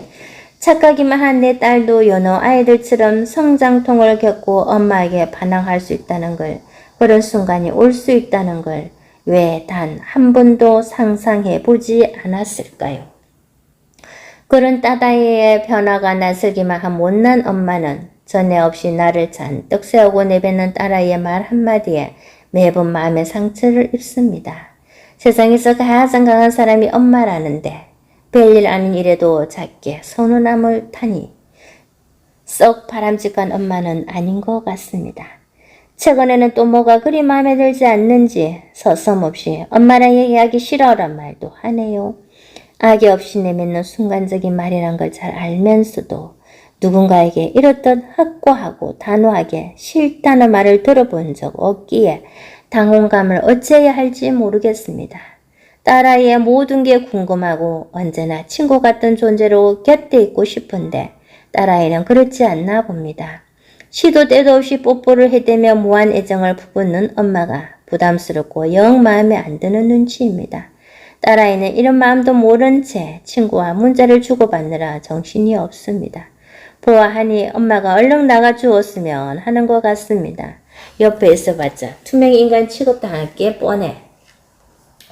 Speaker 1: 착하기만 한 내 딸도 여러 아이들처럼 성장통을 겪고 엄마에게 반항할 수 있다는 걸 그런 순간이 올 수 있다는 걸 왜 단 한 번도 상상해 보지 않았을까요? 그런 딸아이의 변화가 낯설기만 한 못난 엄마는 전에 없이 나를 잔뜩 세우고 내뱉는 딸아이의 말 한마디에 매번 마음의 상처를 입습니다. 세상에서 가장 강한 사람이 엄마라는데 별일 아닌 일에도 작게 서운함을 타니 썩 바람직한 엄마는 아닌 것 같습니다. 최근에는 또 뭐가 그리 마음에 들지 않는지 서슴없이 엄마랑 얘기하기 싫어란 말도 하네요. 악의 없이 내뱉는 순간적인 말이란 걸 잘 알면서도 누군가에게 이렇듯 확고하고 단호하게 싫다는 말을 들어본 적 없기에 당혹감을 어찌해야 할지 모르겠습니다. 딸아이의 모든 게 궁금하고 언제나 친구 같은 존재로 곁에 있고 싶은데 딸아이는 그렇지 않나 봅니다. 시도 때도 없이 뽀뽀를 해대며 무한 애정을 부붙는 엄마가 부담스럽고 영 마음에 안 드는 눈치입니다. 딸아이는 이런 마음도 모른 채 친구와 문자를 주고받느라 정신이 없습니다. 보아하니 엄마가 얼른 나가 주었으면 하는 것 같습니다. 옆에 있어봤자 투명인간 취급당할 게 뻔해.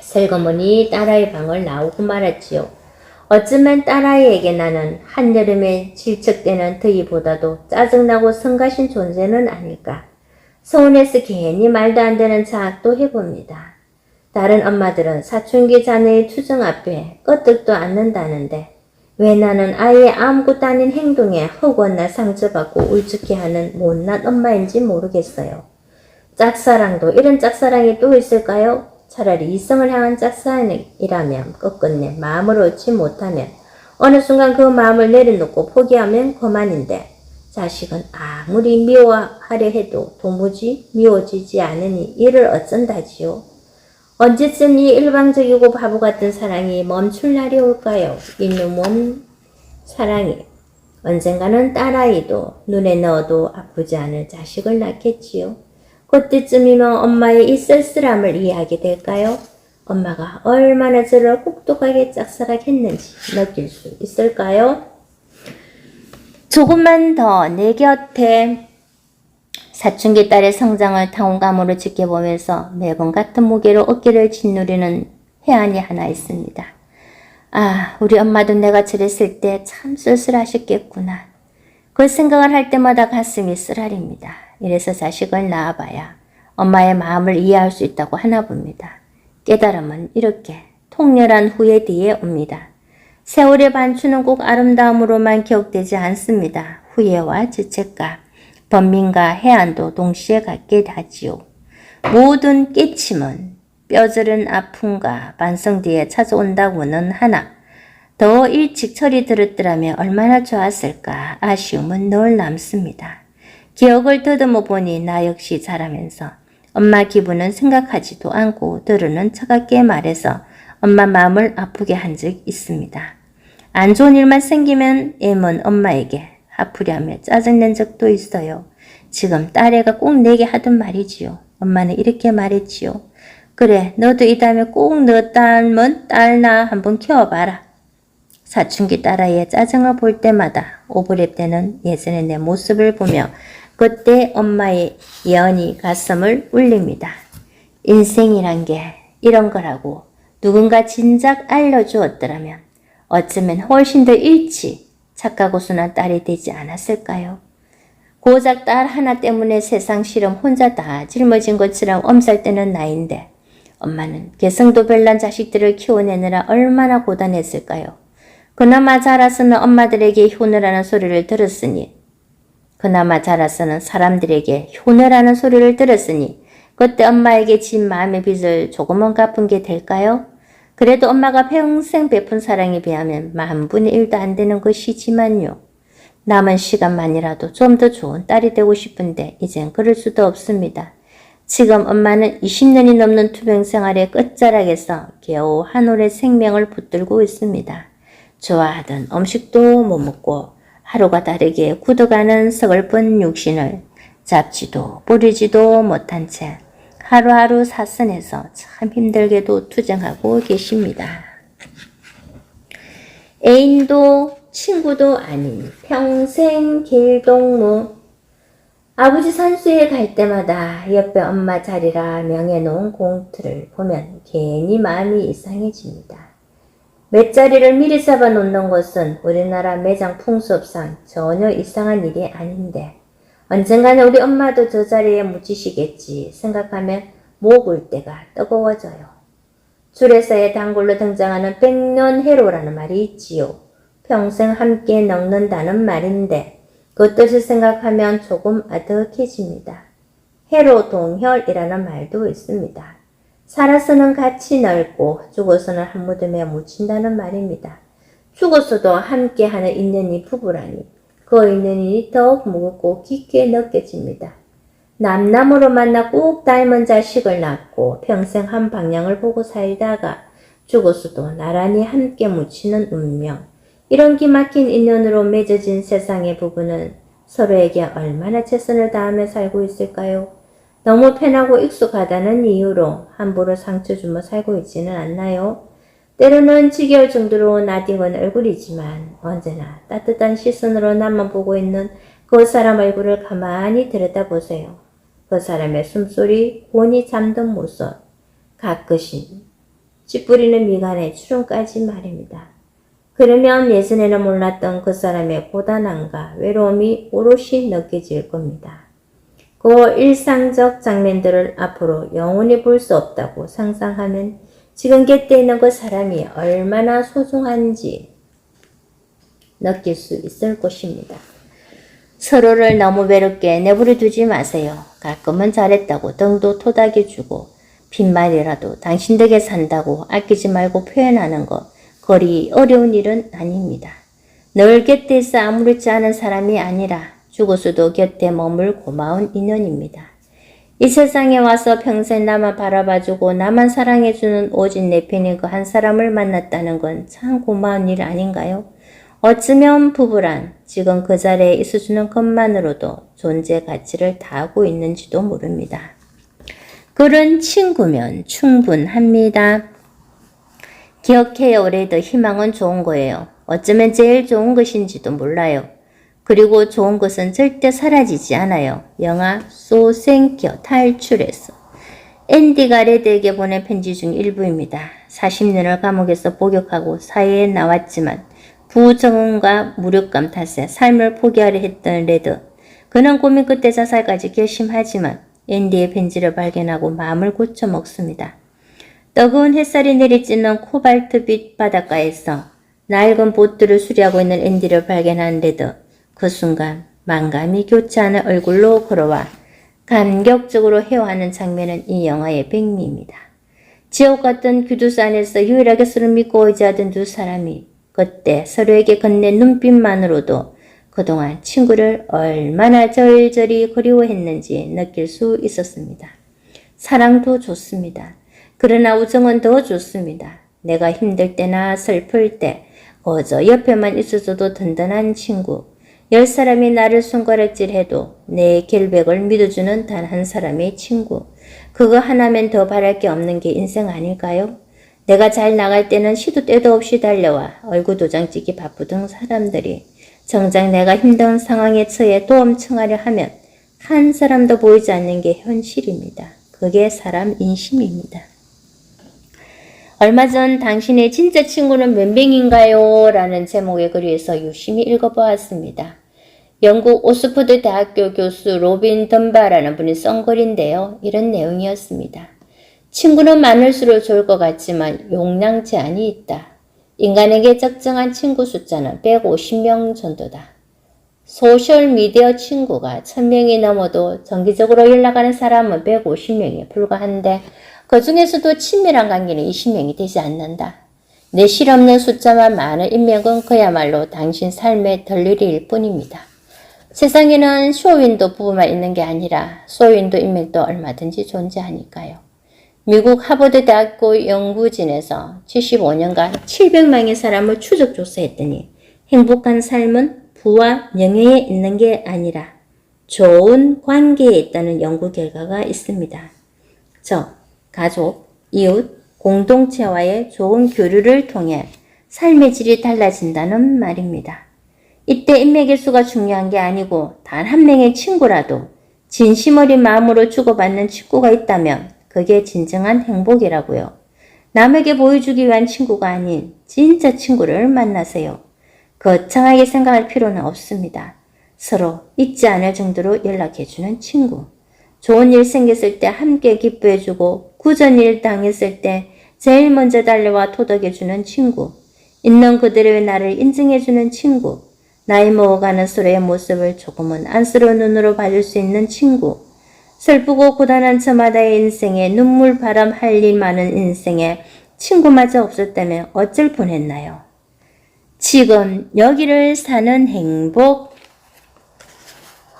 Speaker 1: 슬그머니 딸아이 방을 나오고 말았지요. 어쩌면 딸아이에게 나는 한여름에 질척대는 더위보다도 짜증나고 성가신 존재는 아닐까. 서운해서 괜히 말도 안 되는 자학도 해봅니다. 다른 엄마들은 사춘기 자녀의 투정 앞에 끄떡도 않는다는데 왜 나는 아이의 아무것도 아닌 행동에 허구나 상처받고 울적해하는 못난 엄마인지 모르겠어요. 짝사랑도 이런 짝사랑이 또 있을까요? 차라리 이성을 향한 짝사랑이라면 끝끝내 마음을 얻지 못하면 어느 순간 그 마음을 내려놓고 포기하면 그만인데 자식은 아무리 미워하려 해도 도무지 미워지지 않으니 이를 어쩐다지요. 언제쯤 이 일방적이고 바보 같은 사랑이 멈출 날이 올까요? 이놈은 사랑이. 언젠가는 딸아이도 눈에 넣어도 아프지 않을 자식을 낳겠지요. 그때쯤이면 엄마의 이 쓸쓸함을 이해하게 될까요? 엄마가 얼마나 저를 혹독하게 짝사랑했는지 느낄 수 있을까요? 조금만 더 내 곁에 사춘기 딸의 성장을 당혹감으로 지켜보면서 매번 같은 무게로 어깨를 짓누르는 회한이 하나 있습니다. 아, 우리 엄마도 내가 저랬을 때 참 쓸쓸하셨겠구나. 그 생각을 할 때마다 가슴이 쓰라립니다. 이래서 자식을 낳아봐야 엄마의 마음을 이해할 수 있다고 하나 봅니다. 깨달음은 이렇게 통렬한 후회 뒤에 옵니다. 세월의 반추는 꼭 아름다움으로만 기억되지 않습니다. 후회와 죄책과 번민과 해안도 동시에 갖게 하지요. 모든 깨침은 뼈저린 아픔과 반성 뒤에 찾아온다고는 하나 더 일찍 철이 들었더라면 얼마나 좋았을까 아쉬움은 늘 남습니다. 기억을 더듬어 보니 나 역시 자라면서 엄마 기분은 생각하지도 않고 들으는 차갑게 말해서 엄마 마음을 아프게 한 적 있습니다. 안 좋은 일만 생기면 애먼 엄마에게 아프려며 짜증낸 적도 있어요. 지금 딸애가 꼭 내게 하던 말이지요. 엄마는 이렇게 말했지요. 그래, 너도 이 다음에 꼭 너 닮은 딸나 한번 키워봐라. 사춘기 딸아이의 짜증을 볼 때마다 오버랩 때는 예전의 내 모습을 보며 그때 엄마의 예언이 가슴을 울립니다. 인생이란 게 이런 거라고 누군가 진작 알려주었더라면 어쩌면 훨씬 더 일찍 착하고 순한 딸이 되지 않았을까요? 고작 딸 하나 때문에 세상 시름 혼자 다 짊어진 것처럼 엄살대는 나이인데 엄마는 개성도 별난 자식들을 키워내느라 얼마나 고단했을까요? 그나마 자라서는 엄마들에게 효느라는 소리를 들었으니 그때 엄마에게 진 마음의 빚을 조금은 갚은 게 될까요? 그래도 엄마가 평생 베푼 사랑에 비하면 10,000분의 1도 안 되는 것이지만요. 남은 시간만이라도 좀 더 좋은 딸이 되고 싶은데 이젠 그럴 수도 없습니다. 지금 엄마는 20년이 넘는 투병 생활의 끝자락에서 겨우 한 올의 생명을 붙들고 있습니다. 좋아하던 음식도 못 먹고 하루가 다르게 굳어가는 서글픈 육신을 잡지도 뿌리지도 못한 채 하루하루 사선에서 참 힘들게도 투쟁하고 계십니다. 애인도 친구도 아닌 평생 길동무. 아버지 산수에 갈 때마다 옆에 엄마 자리라 명해놓은 공투를 보면 괜히 마음이 이상해집니다. 맷자리를 미리 잡아 놓는 것은 우리나라 매장 풍습상 전혀 이상한 일이 아닌데 언젠가는 우리 엄마도 저 자리에 묻히시겠지 생각하면 목을 때가 뜨거워져요. 줄에서의 단골로 등장하는 백년해로라는 말이 있지요. 평생 함께 넉는다는 말인데 그 뜻을 생각하면 조금 아득해집니다. 해로동혈이라는 말도 있습니다. 살아서는 같이 널고 죽어서는 한 무덤에 묻힌다는 말입니다. 죽어서도 함께하는 인연이 부부라니 그 인연이 더욱 무겁고 깊게 느껴집니다. 남남으로 만나 꼭 닮은 자식을 낳고 평생 한 방향을 보고 살다가 죽어서도 나란히 함께 묻히는 운명. 이런 기막힌 인연으로 맺어진 세상의 부부는 서로에게 얼마나 최선을 다하며 살고 있을까요? 너무 편하고 익숙하다는 이유로 함부로 상처 주며 살고 있지는 않나요? 때로는 지겨울 정도로 낯익은 얼굴이지만 언제나 따뜻한 시선으로 나만 보고 있는 그 사람 얼굴을 가만히 들여다보세요. 그 사람의 숨소리, 곤히 잠든 모습, 가끔씩 찌푸리는 미간의 주름까지 말입니다. 그러면 예전에는 몰랐던 그 사람의 고단함과 외로움이 오롯이 느껴질 겁니다. 그 일상적 장면들을 앞으로 영원히 볼 수 없다고 상상하면 지금 곁에 있는 그 사람이 얼마나 소중한지 느낄 수 있을 것입니다. 서로를 너무 외롭게 내버려 두지 마세요. 가끔은 잘했다고 등도 토닥여주고 빈말이라도 당신 덕에 산다고 아끼지 말고 표현하는 것 그리 어려운 일은 아닙니다. 늘 곁에 있어 아무렇지 않은 사람이 아니라 죽어서도 곁에 머물 고마운 인연입니다. 이 세상에 와서 평생 나만 바라봐주고 나만 사랑해주는 오직 내 편인 그 한 사람을 만났다는 건 참 고마운 일 아닌가요? 어쩌면 부부란 지금 그 자리에 있어주는 것만으로도 존재 가치를 다하고 있는지도 모릅니다. 그런 친구면 충분합니다. 기억해요, 레드. 희망은 좋은 거예요. 어쩌면 제일 좋은 것인지도 몰라요. 그리고 좋은 것은 절대 사라지지 않아요. 영화 소생겨 탈출했어. 앤디가 레드에게 보낸 편지 중 일부입니다. 40년을 감옥에서 복역하고 사회에 나왔지만 부정음과 무력감 탓에 삶을 포기하려 했던 레드. 그는 고민 끝에 자살까지 결심하지만 앤디의 편지를 발견하고 마음을 고쳐 먹습니다. 뜨거운 햇살이 내리쬐는 코발트빛 바닷가에서 낡은 보트를 수리하고 있는 앤디를 발견한 레드. 그 순간 만감이 교차하는 얼굴로 걸어와 감격적으로 헤어하는 장면은 이 영화의 백미입니다. 지옥 같은 규두스 안에서 유일하게 서로 믿고 의지하던 두 사람이 그때 서로에게 건넨 눈빛만으로도 그동안 친구를 얼마나 절절히 그리워했는지 느낄 수 있었습니다. 사랑도 좋습니다. 그러나 우정은 더 좋습니다. 내가 힘들 때나 슬플 때 거저 옆에만 있어줘도 든든한 친구. 10사람이 나를 손가락질해도 내 결백을 믿어주는 단 한 사람의 친구. 그거 하나면 더 바랄 게 없는 게 인생 아닐까요? 내가 잘 나갈 때는 시도 때도 없이 달려와 얼굴 도장 찍기 바쁘던 사람들이 정작 내가 힘든 상황에 처해 도움 청하려 하면 한 사람도 보이지 않는 게 현실입니다. 그게 사람 인심입니다. 얼마 전 당신의 진짜 친구는 몇 명인가요? 라는 제목의 글에서 유심히 읽어보았습니다. 영국 오스포드 대학교 교수 로빈 덤바라는 분이 쓴 글인데요. 이런 내용이었습니다. 친구는 많을수록 좋을 것 같지만 용량 제한이 있다. 인간에게 적정한 친구 숫자는 150명 정도다. 소셜미디어 친구가 1000명이 넘어도 정기적으로 연락하는 사람은 150명에 불과한데 그 중에서도 친밀한 관계는 20명이 되지 않는다. 내 실없는 숫자만 많은 인맥은 그야말로 당신 삶의 덜리리일 뿐입니다. 세상에는 쇼윈도 부부만 있는 게 아니라 소윈도 인맥도 얼마든지 존재하니까요. 미국 하버드 대학교 연구진에서 75년간 700명의 사람을 추적 조사했더니 행복한 삶은 부와 명예에 있는 게 아니라 좋은 관계에 있다는 연구 결과가 있습니다. 가족, 이웃, 공동체와의 좋은 교류를 통해 삶의 질이 달라진다는 말입니다. 이때 인맥의 수가 중요한 게 아니고 단 한 명의 친구라도 진심 어린 마음으로 주고받는 친구가 있다면 그게 진정한 행복이라고요. 남에게 보여주기 위한 친구가 아닌 진짜 친구를 만나세요. 거창하게 생각할 필요는 없습니다. 서로 잊지 않을 정도로 연락해주는 친구. 좋은 일 생겼을 때 함께 기뻐해주고 굳은 일 당했을 때 제일 먼저 달려와 토닥여주는 친구. 있는 그대로의 나를 인정해주는 친구. 나이 먹어가는 서로의 모습을 조금은 안쓰러운 눈으로 봐줄 수 있는 친구. 슬프고 고단한 저마다의 인생에 눈물 바람 할 일 많은 인생에 친구마저 없었다면 어쩔 뻔했나요? 지금 여기를 사는 행복.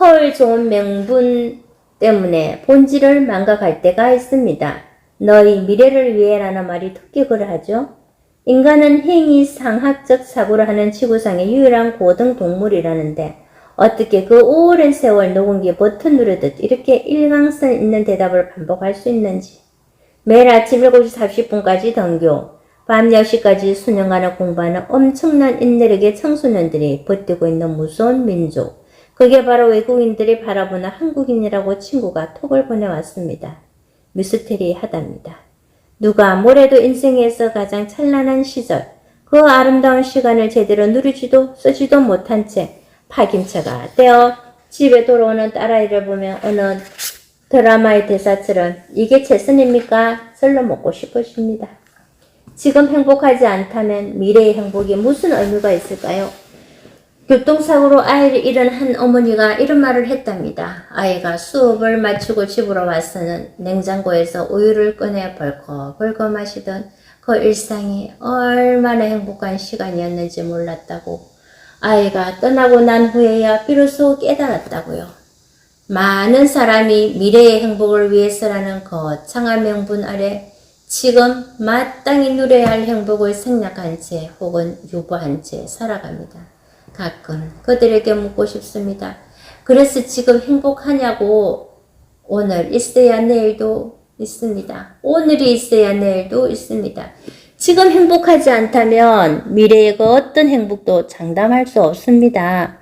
Speaker 1: 헐 좋은 명분 때문에 본질을 망각할 때가 있습니다. 너희 미래를 위해라는 말이 특격을 하죠. 인간은 행위상학적 사고를 하는 지구상의 유일한 고등 동물이라는데 어떻게 그 오랜 세월 녹음기에 버튼 누르듯 이렇게 일관성 있는 대답을 반복할 수 있는지. 매일 아침 7시 40분까지 등교, 밤 10시까지 수년간을 공부하는 엄청난 인내력의 청소년들이 버티고 있는 무서운 민족. 그게 바로 외국인들이 바라보는 한국인이라고 친구가 톡을 보내왔습니다. 미스테리하답니다. 누가 뭐래도 인생에서 가장 찬란한 시절, 그 아름다운 시간을 제대로 누리지도 쓰지도 못한 채 파김치가 되어 집에 돌아오는 딸아이를 보며 어느 드라마의 대사처럼 이게 최선입니까? 설로 먹고 싶으십니다. 지금 행복하지 않다면 미래의 행복이 무슨 의미가 있을까요? 교통사고로 아이를 잃은 한 어머니가 이런 말을 했답니다. 아이가 수업을 마치고 집으로 와서는 냉장고에서 우유를 꺼내 벌컥벌컥 마시던 그 일상이 얼마나 행복한 시간이었는지 몰랐다고. 아이가 떠나고 난 후에야 비로소 깨달았다고요. 많은 사람이 미래의 행복을 위해서라는 거창한 명분 아래 지금 마땅히 누려야 할 행복을 생략한 채 혹은 유보한 채 살아갑니다. 가끔 그들에게 묻고 싶습니다. 그래서 지금 행복하냐고. 오늘 있어야 내일도 있습니다. 오늘이 있어야 내일도 있습니다. 지금 행복하지 않다면 미래의 그 어떤 행복도 장담할 수 없습니다.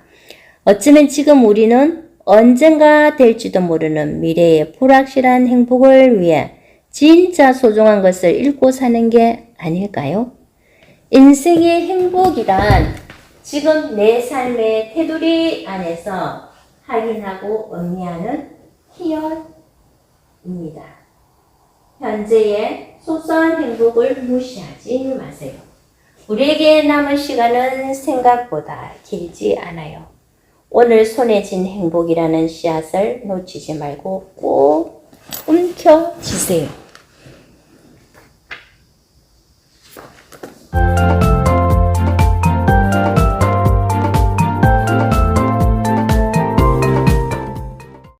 Speaker 1: 어쩌면 지금 우리는 언젠가 될지도 모르는 미래의 불확실한 행복을 위해 진짜 소중한 것을 잃고 사는 게 아닐까요? 인생의 행복이란 지금 내 삶의 테두리 안에서 확인하고 의미하는 희열입니다. 현재의 소소한 행복을 무시하지 마세요. 우리에게 남은 시간은 생각보다 길지 않아요. 오늘 손에 쥔 행복이라는 씨앗을 놓치지 말고 꼭 움켜쥐세요.